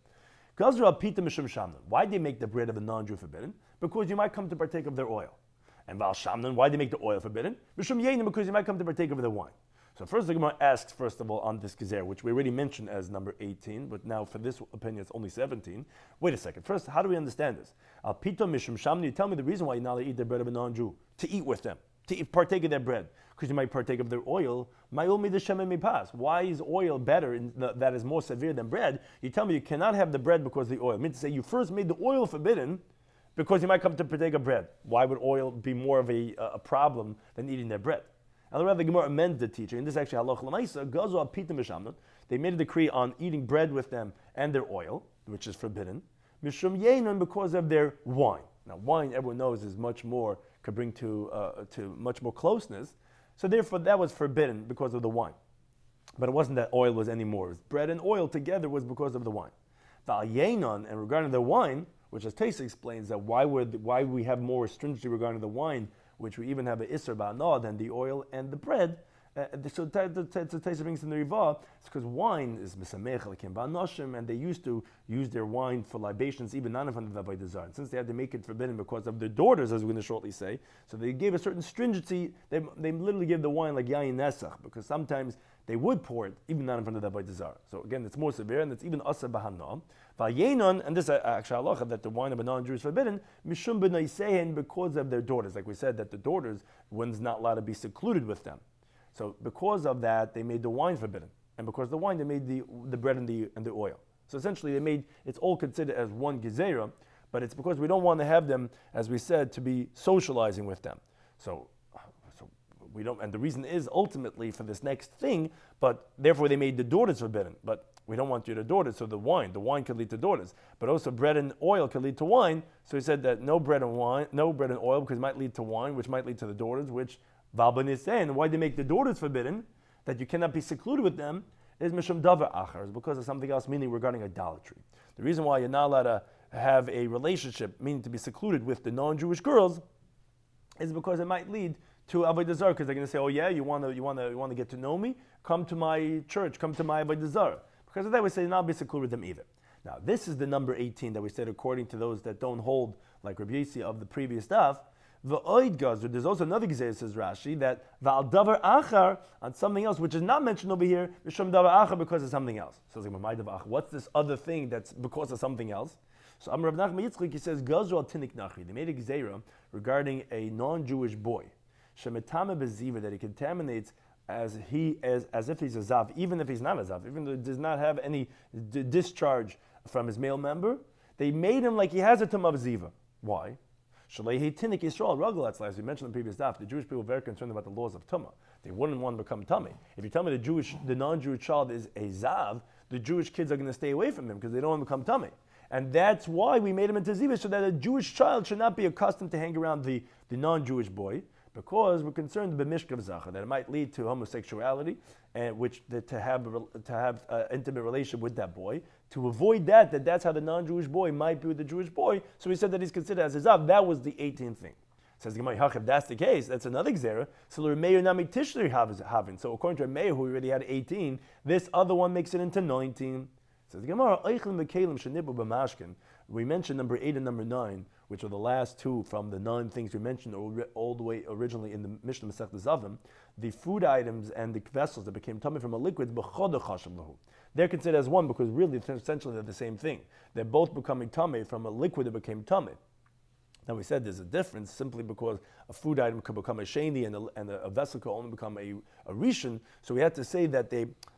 Why did they make the bread of the non-Jew forbidden? Because you might come to partake of their oil. And Val Shamnan, why did they make the oil forbidden? Mishum yenim, because you might come to partake of their wine. So first the Gemara asks, first of all, on this gezer, which we already mentioned as number 18, but now for this opinion it's only 17. Wait a second. First, how do we understand this? Al pito mishum shamni, you tell me the reason why you're not allowed to eat the bread of a non-Jew, to eat with them, to partake of their bread, because you might partake of their oil. Why is oil better, that is more severe than bread? You tell me you cannot have the bread because of the oil. I mean to say you first made the oil forbidden because you might come to partake of bread. Why would oil be more of a problem than eating their bread? And the Gemara amends the teaching, and this is actually halach l'maisa, gazu al pitim b'shamnon. They made a decree on eating bread with them and their oil, which is forbidden, mishum yenon, because of their wine. Now, wine, everyone knows, is much more, could bring to much more closeness. So therefore, that was forbidden because of the wine. But it wasn't that oil was any more. It was bread and oil together was because of the wine. Val yenon, and regarding the wine, which as Taisa explains, that why we have more stringency regarding the wine, which we even have an Isser Ba'anah than the oil and the bread. So Taisa brings in the Rivah, it's because wine is Mesamech Lakim Ba'anoshim, and they used to use their wine for libations, even not in front of the Avodah Zarah. Since they had to make it forbidden because of their daughters, as we're going to shortly say, so they gave a certain stringency. They literally gave the wine like Yayin Nesach, because sometimes they would pour it, even not in front of the Avodah Zarah. So again, it's more severe, and it's even Asa B'Hanah. Va'yenon, and this is actually halacha, that the wine of a non-Jew is forbidden, mishum b'naisehen, because of their daughters. Like we said, that the daughters, one's not allowed to be secluded with them. So because of that, they made the wine forbidden. And because of the wine, they made the bread and the oil. So essentially, it's all considered as one gezerah, but it's because we don't want to have them, as we said, to be socializing with them. So we don't, and the reason is ultimately for this next thing, but therefore they made the daughters forbidden. But we don't want you to daughters, so the wine could lead to daughters. But also bread and oil could lead to wine. So he said that no bread and oil, because it might lead to wine, which might lead to the daughters, which Valban is saying, why they make the daughters forbidden, that you cannot be secluded with them, is Mishum Davar Achar, is because of something else, meaning regarding idolatry. The reason why you're not allowed to have a relationship, meaning to be secluded with the non-Jewish girls, is because it might lead to Avodah Zarah, because they're going to say, oh yeah, you want to get to know me? Come to my church, come to my Avodah Zarah. Because of that, we say not be secluded with them either. Now, this is the number 18 that we said according to those that don't hold, like Rabbi Yossi of the previous daf. The oid gazer, there's also another gezer, says Rashi, that va'al davar achar, on something else, which is not mentioned over here, v'shom davar achar, because of something else. So it's like, what's this other thing that's because of something else? So Amar Rav Nachman Yitzchak, he says, gazer al tinik nachri. They made a gezerah regarding a non-Jewish boy, shemetame beziva, that he contaminates as if he's a zav, even if he's not a zav, even though he does not have any discharge from his male member. They made him like he has a tumah ziva. Why? Shalei tinik Yisrael ragul. That's as we mentioned in the previous daf. The Jewish people are very concerned about the laws of tumah. They wouldn't want to become tummy. If you tell me the non-Jewish child is a zav, the Jewish kids are going to stay away from him because they don't want to become tummy. And that's why we made him into ziva, so that a Jewish child should not be accustomed to hang around the non-Jewish boy, because we're concerned b'mishkav zacha, that it might lead to homosexuality, and to have intimate relationship with that boy. To avoid that's how the non-Jewish boy might be with the Jewish boy. So we said that he's considered as a zav. That was the 18th thing. Says Gemara, if that's the case, that's another gzera. So Meir nami tishri havin. So according to Meir, who already had 18, this other one makes it into 19. Says Gemara, we mentioned number 8 and number 9, which are the last two from the 9 things we mentioned all the way originally in the Mishnah Masechta Zavim. The food items and the vessels that became tummy from a liquid, they're considered as one because really, essentially, they're the same thing. They're both becoming tummy from a liquid that became tummy. Now we said there's a difference simply because a food item could become a sheni and a vessel could only become a rishon. So we had to say that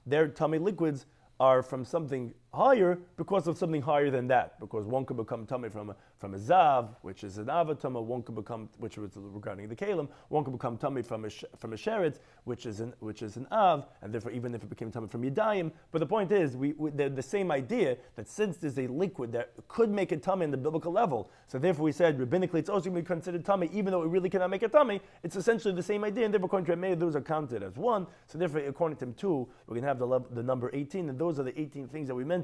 their tummy liquids are from something higher because of something higher than that. Because one could become tummy from a zav, which is an avatama. One could become, which was regarding the kalim. One could become tummy from a sheretz, which is an av, and therefore even if it became tummy from yadayim. But the point is, they're the same idea that since there's a liquid that could make it tummy in the biblical level, so therefore we said rabbinically it's also going to be considered tummy, even though it really cannot make it tummy. It's essentially the same idea, and therefore according to Meir, those are counted as one. So therefore, according to him too, we're going to have the number 18, and those are the 18 things that we mentioned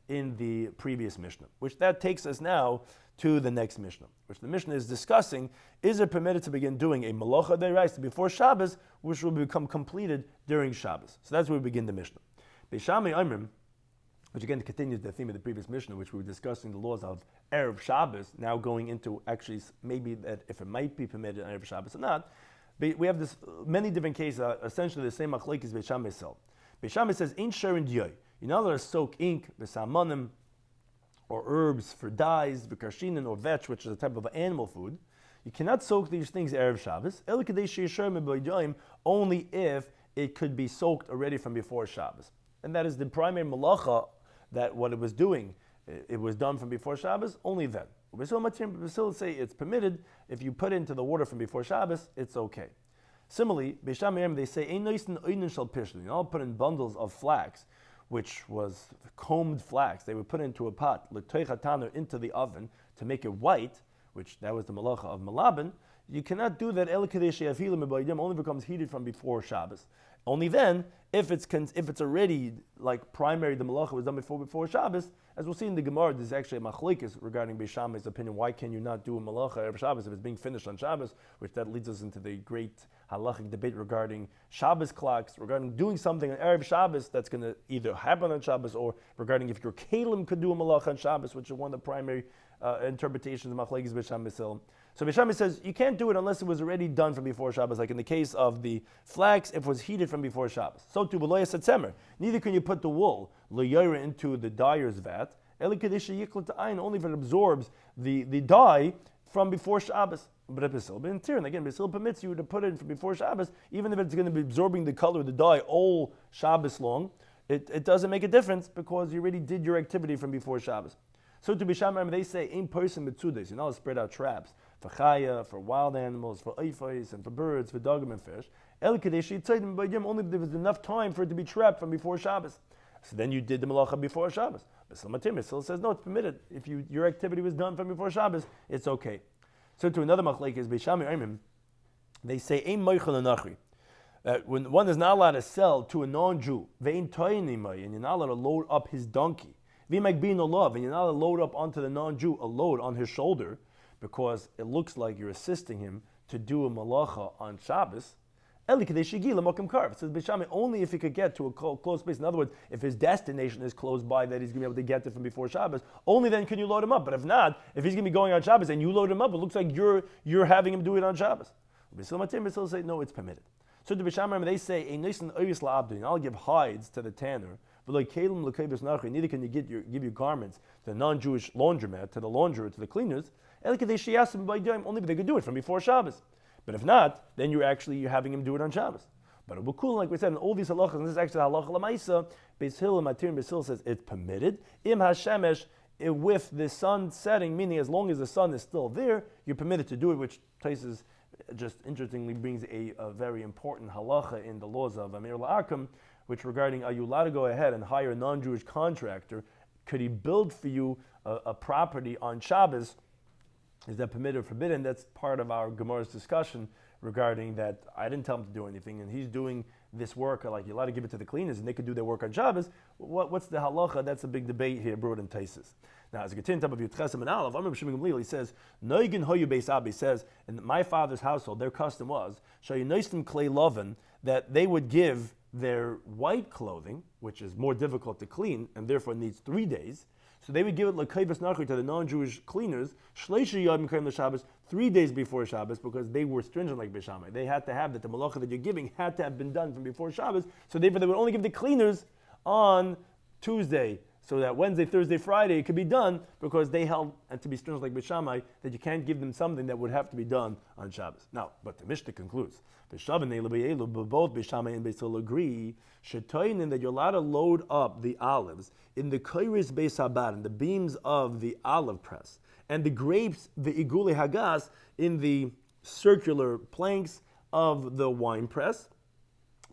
in the previous Mishnah, which that takes us now to the next Mishnah, which the Mishnah is discussing, is it permitted to begin doing a malacha deraisa before Shabbos, which will become completed during Shabbos. So that's where we begin the Mishnah. Beishami Amrim, which again continues the theme of the previous Mishnah, which we were discussing the laws of Erev Shabbos, now going into actually maybe that if it might be permitted on Erev Shabbos or not. We have this many different cases, essentially the same machlokes Beishami Sel. Beishami says, in sharon diyoi, you're not allowed to soak ink, besalmonim, or herbs for dyes, v'karshinin, or vetch, which is a type of animal food. You cannot soak these things Erev Shabbos, only if it could be soaked already from before Shabbos. And that is the primary malacha, that what it was doing, it was done from before Shabbos, only then. Basil say it's permitted, if you put it into the water from before Shabbos, it's okay. Similarly, they say, you all put in bundles of flax, which was combed flax. They would put it into a pot, into the oven to make it white, which that was the malacha of Malaban. You cannot do that, only becomes heated from before Shabbos. Only then, if it's already like primary, the malacha was done before Shabbos, as we'll see in the Gemara, there's actually a machlokes regarding Beis Shammai's opinion. Why can you not do a malacha Erev Shabbos if it's being finished on Shabbos? Which that leads us into the great halachic debate regarding Shabbos clocks, regarding doing something on Erev Shabbos that's going to either happen on Shabbos, or regarding if your kalim could do a malacha on Shabbos, which is one of the primary interpretations of machlokes Beis Shammai. So Beis Shammai says you can't do it unless it was already done from before Shabbos, like in the case of the flax, if it was heated from before Shabbos. So too, neither can you put the wool into the dyer's vat, only if it absorbs the dye from before Shabbos. But again, Basil permits you to put it from before Shabbos, even if it's going to be absorbing the color of the dye all Shabbos long. It doesn't make a difference because you already did your activity from before Shabbos. So to Bishamar, they say, in person mitzudes, you're not allowed to spread out traps for chaya, for wild animals, for eifais, and for birds, for dogim and fish. El kadeshi tzaydim b'yom, only if there was enough time for it to be trapped from before Shabbos. So then you did the malacha before Shabbos. But Basil says, no, it's permitted. If your activity was done from before Shabbos, it's okay. So to another machlek is Beishami Aimim, they say, ein moichel anachri, that when one is not allowed to sell to a non-Jew, ve'in toynimai, and you're not allowed to load up his donkey, v'imag bin olav, and you're not allowed to load up onto the non-Jew a load on his shoulder, because it looks like you're assisting him to do a malacha on Shabbos, Eli Kadei Shigi L'Mokim Karv. It says Beis Shammai only if he could get to a close space. In other words, if his destination is close by, that he's going to be able to get there from before Shabbos, only then can you load him up. But if not, if he's going to be going on Shabbos and you load him up, it looks like you're having him do it on Shabbos. Beis say no, it's permitted. So the Beis Shammai, they say a nice and ovis la'abdin. I'll give hides to the tanner. Neither can you give your garments to the non-Jewish laundromat, to the launderer, to the cleaners. Only if they could do it from before Shabbos. But if not, then you're having him do it on Shabbos. But it will cool, like we said, in all these halachas, and this is actually halacha l'maisa. Beis Hillel and Matir and Beis Hillel says it's permitted. Im hashemesh, with the sun setting, meaning as long as the sun is still there, you're permitted to do it, which Taisus just interestingly brings a very important halacha in the laws of Amir La'akim, which regarding are you allowed to go ahead and hire a non-Jewish contractor? Could he build for you a property on Shabbos? Is that permitted or forbidden? That's part of our Gemara's discussion regarding that. I didn't tell him to do anything, and he's doing this work. Like you're allowed to give it to the cleaners, and they could do their work on Shabbos. What's the halacha? That's a big debate here, brought in Taisus. Now, as a continue top of Yud Chesem and Aleph, Amar B'Shimon Gamliel, he says, Noigin Hoyu Beis Abi says, in my father's household, their custom was Shayinoistim Klei Loven, that they would give their white clothing, which is more difficult to clean and therefore needs 3 days. So they would give it l'kayvus nachri to the non-Jewish cleaners, shleisha yom k'ayim l'Shabbos, 3 days before Shabbos, because they were stringent like Beis Shammai. They had to have that the malacha that you're giving had to have been done from before Shabbos. So therefore they would only give the cleaners on Tuesday, so that Wednesday, Thursday, Friday it could be done, because they held, and to be stringent like Beis Shammai, that you can't give them something that would have to be done on Shabbos. Now, but the Mishnah concludes, both Beis Shammai and Beis Hillel agree, shetoinin, that you're allowed to load up the olives in the koiris beis habar, in the beams of the olive press, and the grapes, the igule hagas, in the circular planks of the wine press,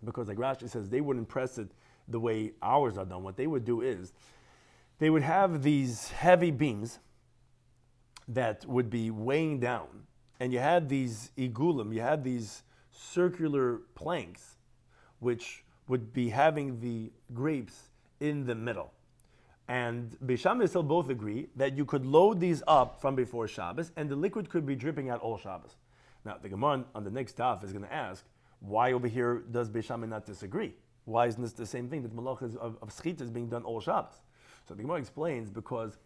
because like Rashi says, they wouldn't press it the way ours are done. What they would do is, they would have these heavy beams that would be weighing down, and you had these igulim, you had these circular planks, which would be having the grapes in the middle. And Beis Shammai still both agree that you could load these up from before Shabbos, and the liquid could be dripping out all Shabbos. Now, the Gemara on the next daf is going to ask, why over here does Beis Shammai not disagree? Why isn't this the same thing, that malach of schita is being done all Shabbos? So the Gemara explains, because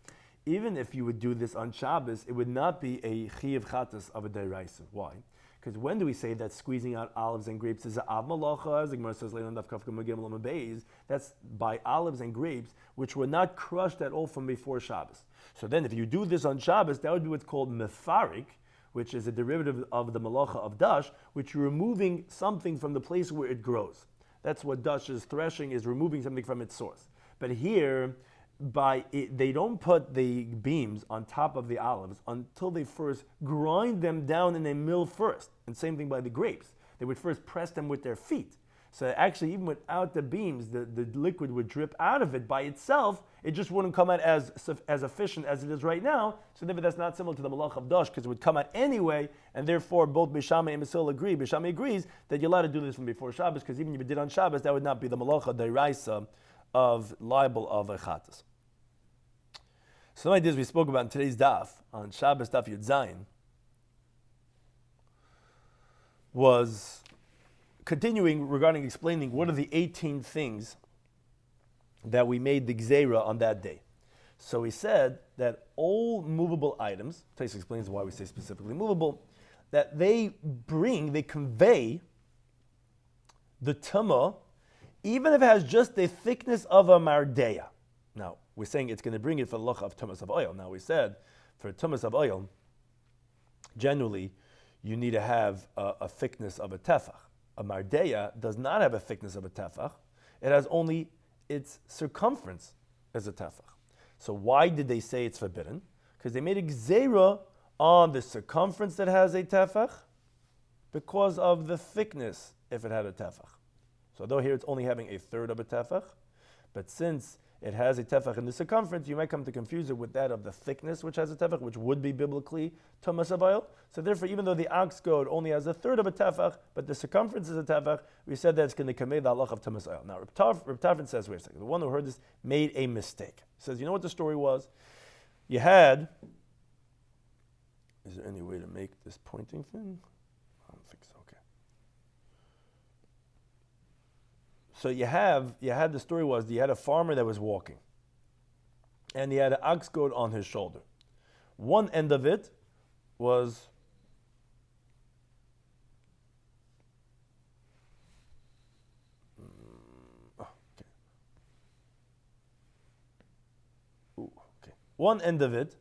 even if you would do this on Shabbos, it would not be a chiyuv chatas of a deraisa. Why? Because when do we say that squeezing out olives and grapes is a av malacha? As the Gemara says later on Daf Kaf Gimel Lama Beis, that's by olives and grapes which were not crushed at all from before Shabbos. So then, if you do this on Shabbos, that would be what's called mefarik, which is a derivative of the malacha of dash, which you're removing something from the place where it grows. That's what dash is threshing, is removing something from its source. But here, they don't put the beams on top of the olives until they first grind them down in a mill first. And same thing by the grapes. They would first press them with their feet. So actually, even without the beams, the liquid would drip out of it by itself. It just wouldn't come out as efficient as it is right now. So therefore, that's not similar to the malach of dash, because it would come out anyway. And therefore, both Beis Shammai and Beis Hillel agree. Beis Shammai agrees that you're allowed to do this from before Shabbos, because even if you did on Shabbos, that would not be the malacha deraisa of libel of echatas. Some ideas we spoke about in today's daf on Shabbos Daf Yud Zayin was continuing regarding explaining what are the 18 things that we made the gzeira on that day. So he said that all movable items, Tais explains why we say specifically movable, that they convey the tumah, even if it has just the thickness of a mardeya. Now, we're saying it's going to bring it for the locha of tumas of oil. Now, we said for tumas of oil, generally, you need to have a thickness of a tefach. A mardeya does not have a thickness of a tefach. It has only its circumference as a tefach. So why did they say it's forbidden? Because they made a gzeira on the circumference that has a tefach because of the thickness if it had a tefach. So though here it's only having a third of a tefach, but since it has a tefach in the circumference, you might come to confuse it with that of the thickness, which has a tefach, which would be biblically tumas of oil. So therefore, even though the ox goad only has a third of a tefach, but the circumference is a tefach, we said that it's going to commit the halach of tumas oil. Now, Reb Tarfon says, wait a second, the one who heard this made a mistake. He says, you know what the story was? You had, is there any way to make this pointing thing? I don't think so. Okay. So you had the story was you had a farmer that was walking, and he had an ox goad on his shoulder. One end of it was one end of it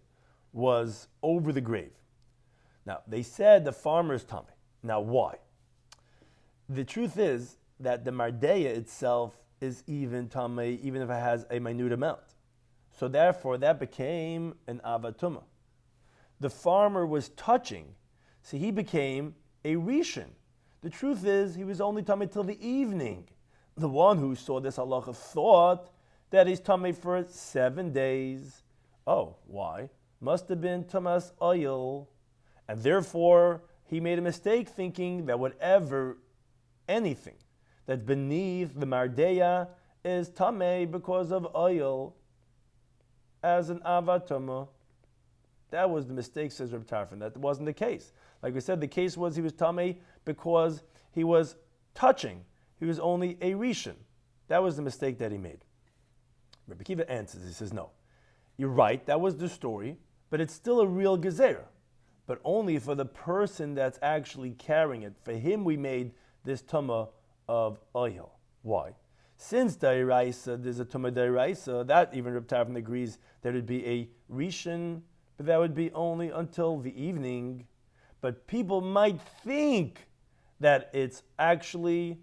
was over the grave. Now, they said the farmer's tummy. Now, why? The truth is that the mardeya itself is even tummy, even if it has a minute amount. So therefore, that became an avatuma. The farmer was touching, so he became a rishon. The truth is, he was only tummy till the evening. The one who saw this halacha thought that he's tummy for 7 days. Oh, why? Must have been Tumas oil. And therefore, he made a mistake thinking that anything that's beneath the mardeya is tameh because of oil as an avatuma. That was the mistake, says Reb Tarfon. That wasn't the case. Like we said, the case was he was tameh because he was touching. He was only a rishon. That was the mistake that he made. Rabbi Kiva answers, he says, no. You're right, that was the story, but it's still a real gezerah. But only for the person that's actually carrying it. For him we made this tumah of oil. Why? Since da'iraisa, there's a tumah da'iraisa, that even Reb Tarfon agrees that it would be a rishon, but that would be only until the evening. But people might think that it's actually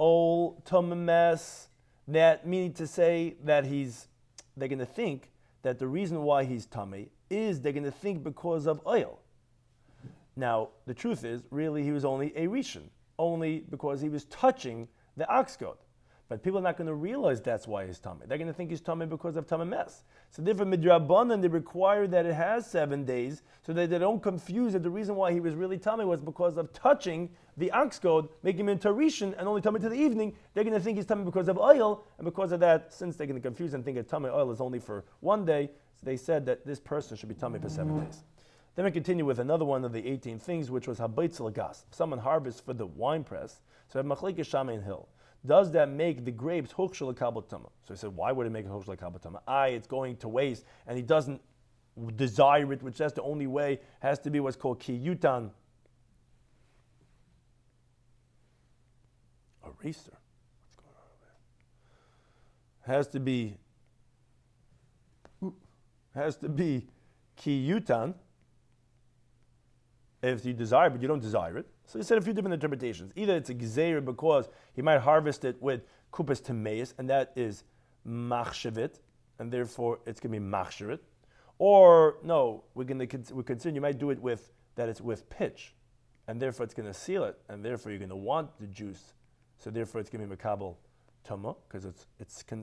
ol tumah mess, that meaning to say that they're going to think that the reason why he's tummy is they're going to think because of oil. Now, the truth is, really, he was only a rishon, only because he was touching the ox goad. But people are not going to realize that's why he's tummy. They're going to think he's tummy because of tummy mess. So therefore, midrabanan, they require that it has 7 days, so that they don't confuse that the reason why he was really tummy was because of touching the ox goad, making him into a rishon, and only tummy to the evening. They're going to think he's tummy because of oil, and because of that, since they're going to confuse and think that tummy oil is only for 1 day, so they said that this person should be tummy for 7 days. Then we continue with another one of the 18 things, which was habaytzel gas. Someone harvests for the wine press, so have machlekes Shammai and Hill. Does that make the grapes hukshel kabel tama? So he said, why would it make it hukshel kabel tama? It's going to waste, and he doesn't desire it, which that's the only way. Has to be what's called kiyutan. Eraser. What's going on over there? Has to be kiyutan. If you desire, but you don't desire it. So he said a few different interpretations. Either it's a gezeira because he might harvest it with kupas temeis, and that is machshavit, and therefore it's going to be machsharit. Or no, we're consider you might do it with that it's with pitch, and therefore it's going to seal it, and therefore you're going to want the juice. So therefore it's going to be makabel tama because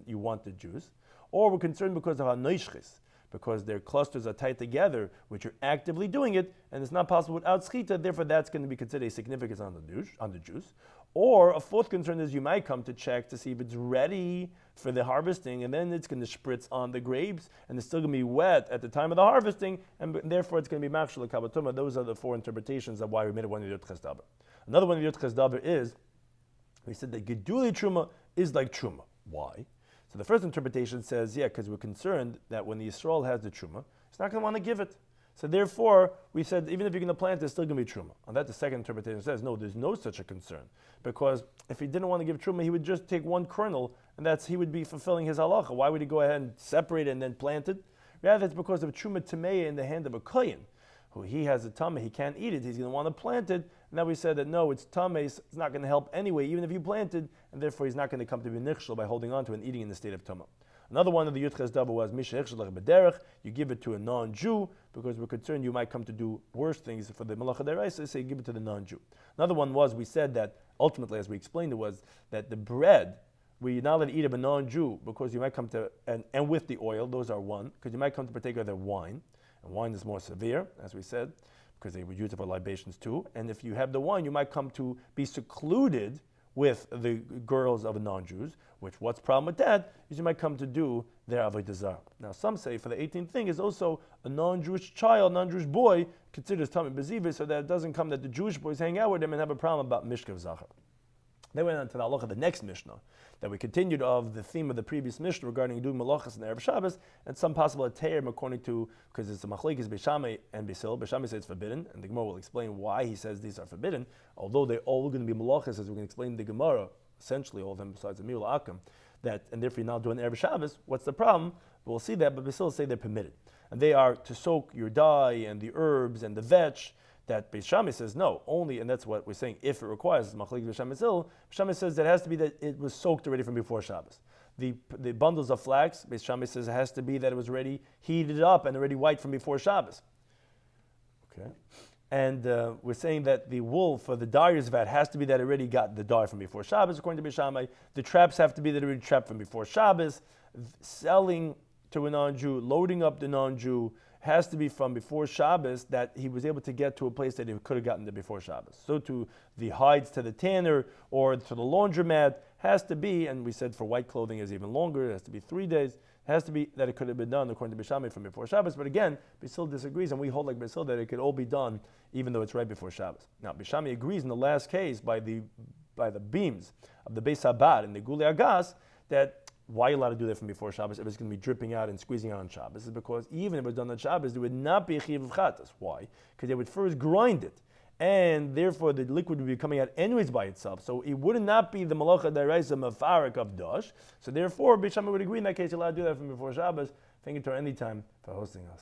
you want the juice. Or we're concerned because of hanoishchis, because their clusters are tied together, which you're actively doing it, and it's not possible without schita, therefore that's going to be considered a significance on the juice. Or a fourth concern is you might come to check to see if it's ready for the harvesting, and then it's going to spritz on the grapes, and it's still going to be wet at the time of the harvesting, and therefore it's going to be machshel kabatuma. Those are the four interpretations of why we made it one of the Yud Ches Daber. Another one of the Yud Ches Daber is, we said that Geduli Truma is like Truma. Why? So the first interpretation says, because we're concerned that when the Yisrael has the truma, he's not going to want to give it. So therefore, we said, even if you're going to plant, there's still going to be truma. And that the second interpretation says, no, there's no such a concern. Because if he didn't want to give truma, he would just take one kernel, and he would be fulfilling his halacha. Why would he go ahead and separate it and then plant it? Rather, it's because of truma tameya in the hand of a kohen, who he has a tameh, he can't eat it, he's going to want to plant it. And now we said that no, it's tameh, it's not going to help anyway, even if you planted, and therefore he's not going to come to be nichshel by holding on to it and eating in the state of tameh. Another one of the Yud Ches Daber was Misha Echshelach B'derech. You give it to a non-Jew because we're concerned you might come to do worse things for the Malacha Deraisa, so you give it to the non-Jew. Another one was, we said that ultimately, as we explained it, was that the bread, we're not allowed to eat of a non-Jew because you might come to, and with the oil, those are one, because you might come to partake of their wine. And wine is more severe, as we said, because they would use it for libations too. And if you have the wine, you might come to be secluded with the girls of non-Jews, which what's the problem with that is you might come to do their avodah zarah. Now some say for the 18th thing is also a non-Jewish child, non-Jewish boy considers tamid beziva, so that it doesn't come that the Jewish boys hang out with him and have a problem about mishkav zachar. They went on to the halacha of the next Mishnah, that we continued of the theme of the previous Mishnah regarding doing malachas in the Erev Shabbos, and some possible atayim according to, because it's a machlekes Beishamai and Beisil. Beishamai says it's forbidden, and the Gemara will explain why he says these are forbidden, although they're all going to be malachas, as we can explain in the Gemara, essentially all of them besides the Miul Akam, that, and therefore you're not doing Erev Shabbos. What's the problem? We'll see that, but Beisil say they're permitted. And they are to soak your dye and the herbs and the vetch, that Beis Shammai says no, only, and that's what we're saying, if it requires Machlekes Beis Shammai Zil, Beis Shammai says that it has to be that it was soaked already from before Shabbos. The bundles of flax, Beis Shammai says it has to be that it was already heated up and already white from before Shabbos. Okay, and we're saying that the wool for the dyer's vat has to be that it already got the dye from before Shabbos, according to Beis Shammai. The traps have to be that it already trapped from before Shabbos. Selling to a non-Jew, loading up the non-Jew, has to be from before Shabbos, that he was able to get to a place that he could have gotten there before Shabbos. So to the hides to the tanner or to the laundromat has to be, and we said for white clothing is even longer, it has to be 3 days. It has to be that it could have been done according to Beis Shammai from before Shabbos. But again, Basil disagrees, and we hold like Basil that it could all be done even though it's right before Shabbos. Now, Beis Shammai agrees in the last case by the beams of the Beis Habad and the Gulei Agas that why are you allowed to do that from before Shabbos if it's going to be dripping out and squeezing out on Shabbos? This is because even if it was done on Shabbos, there would not be a chiv of chatas. Why? Because they would first grind it, and therefore the liquid would be coming out anyways by itself. So it would not be the malacha deraisa mafarik of dash. So therefore, Beis Shammai would agree in that case you're allowed to do that from before Shabbos. Thank you to any time for hosting us.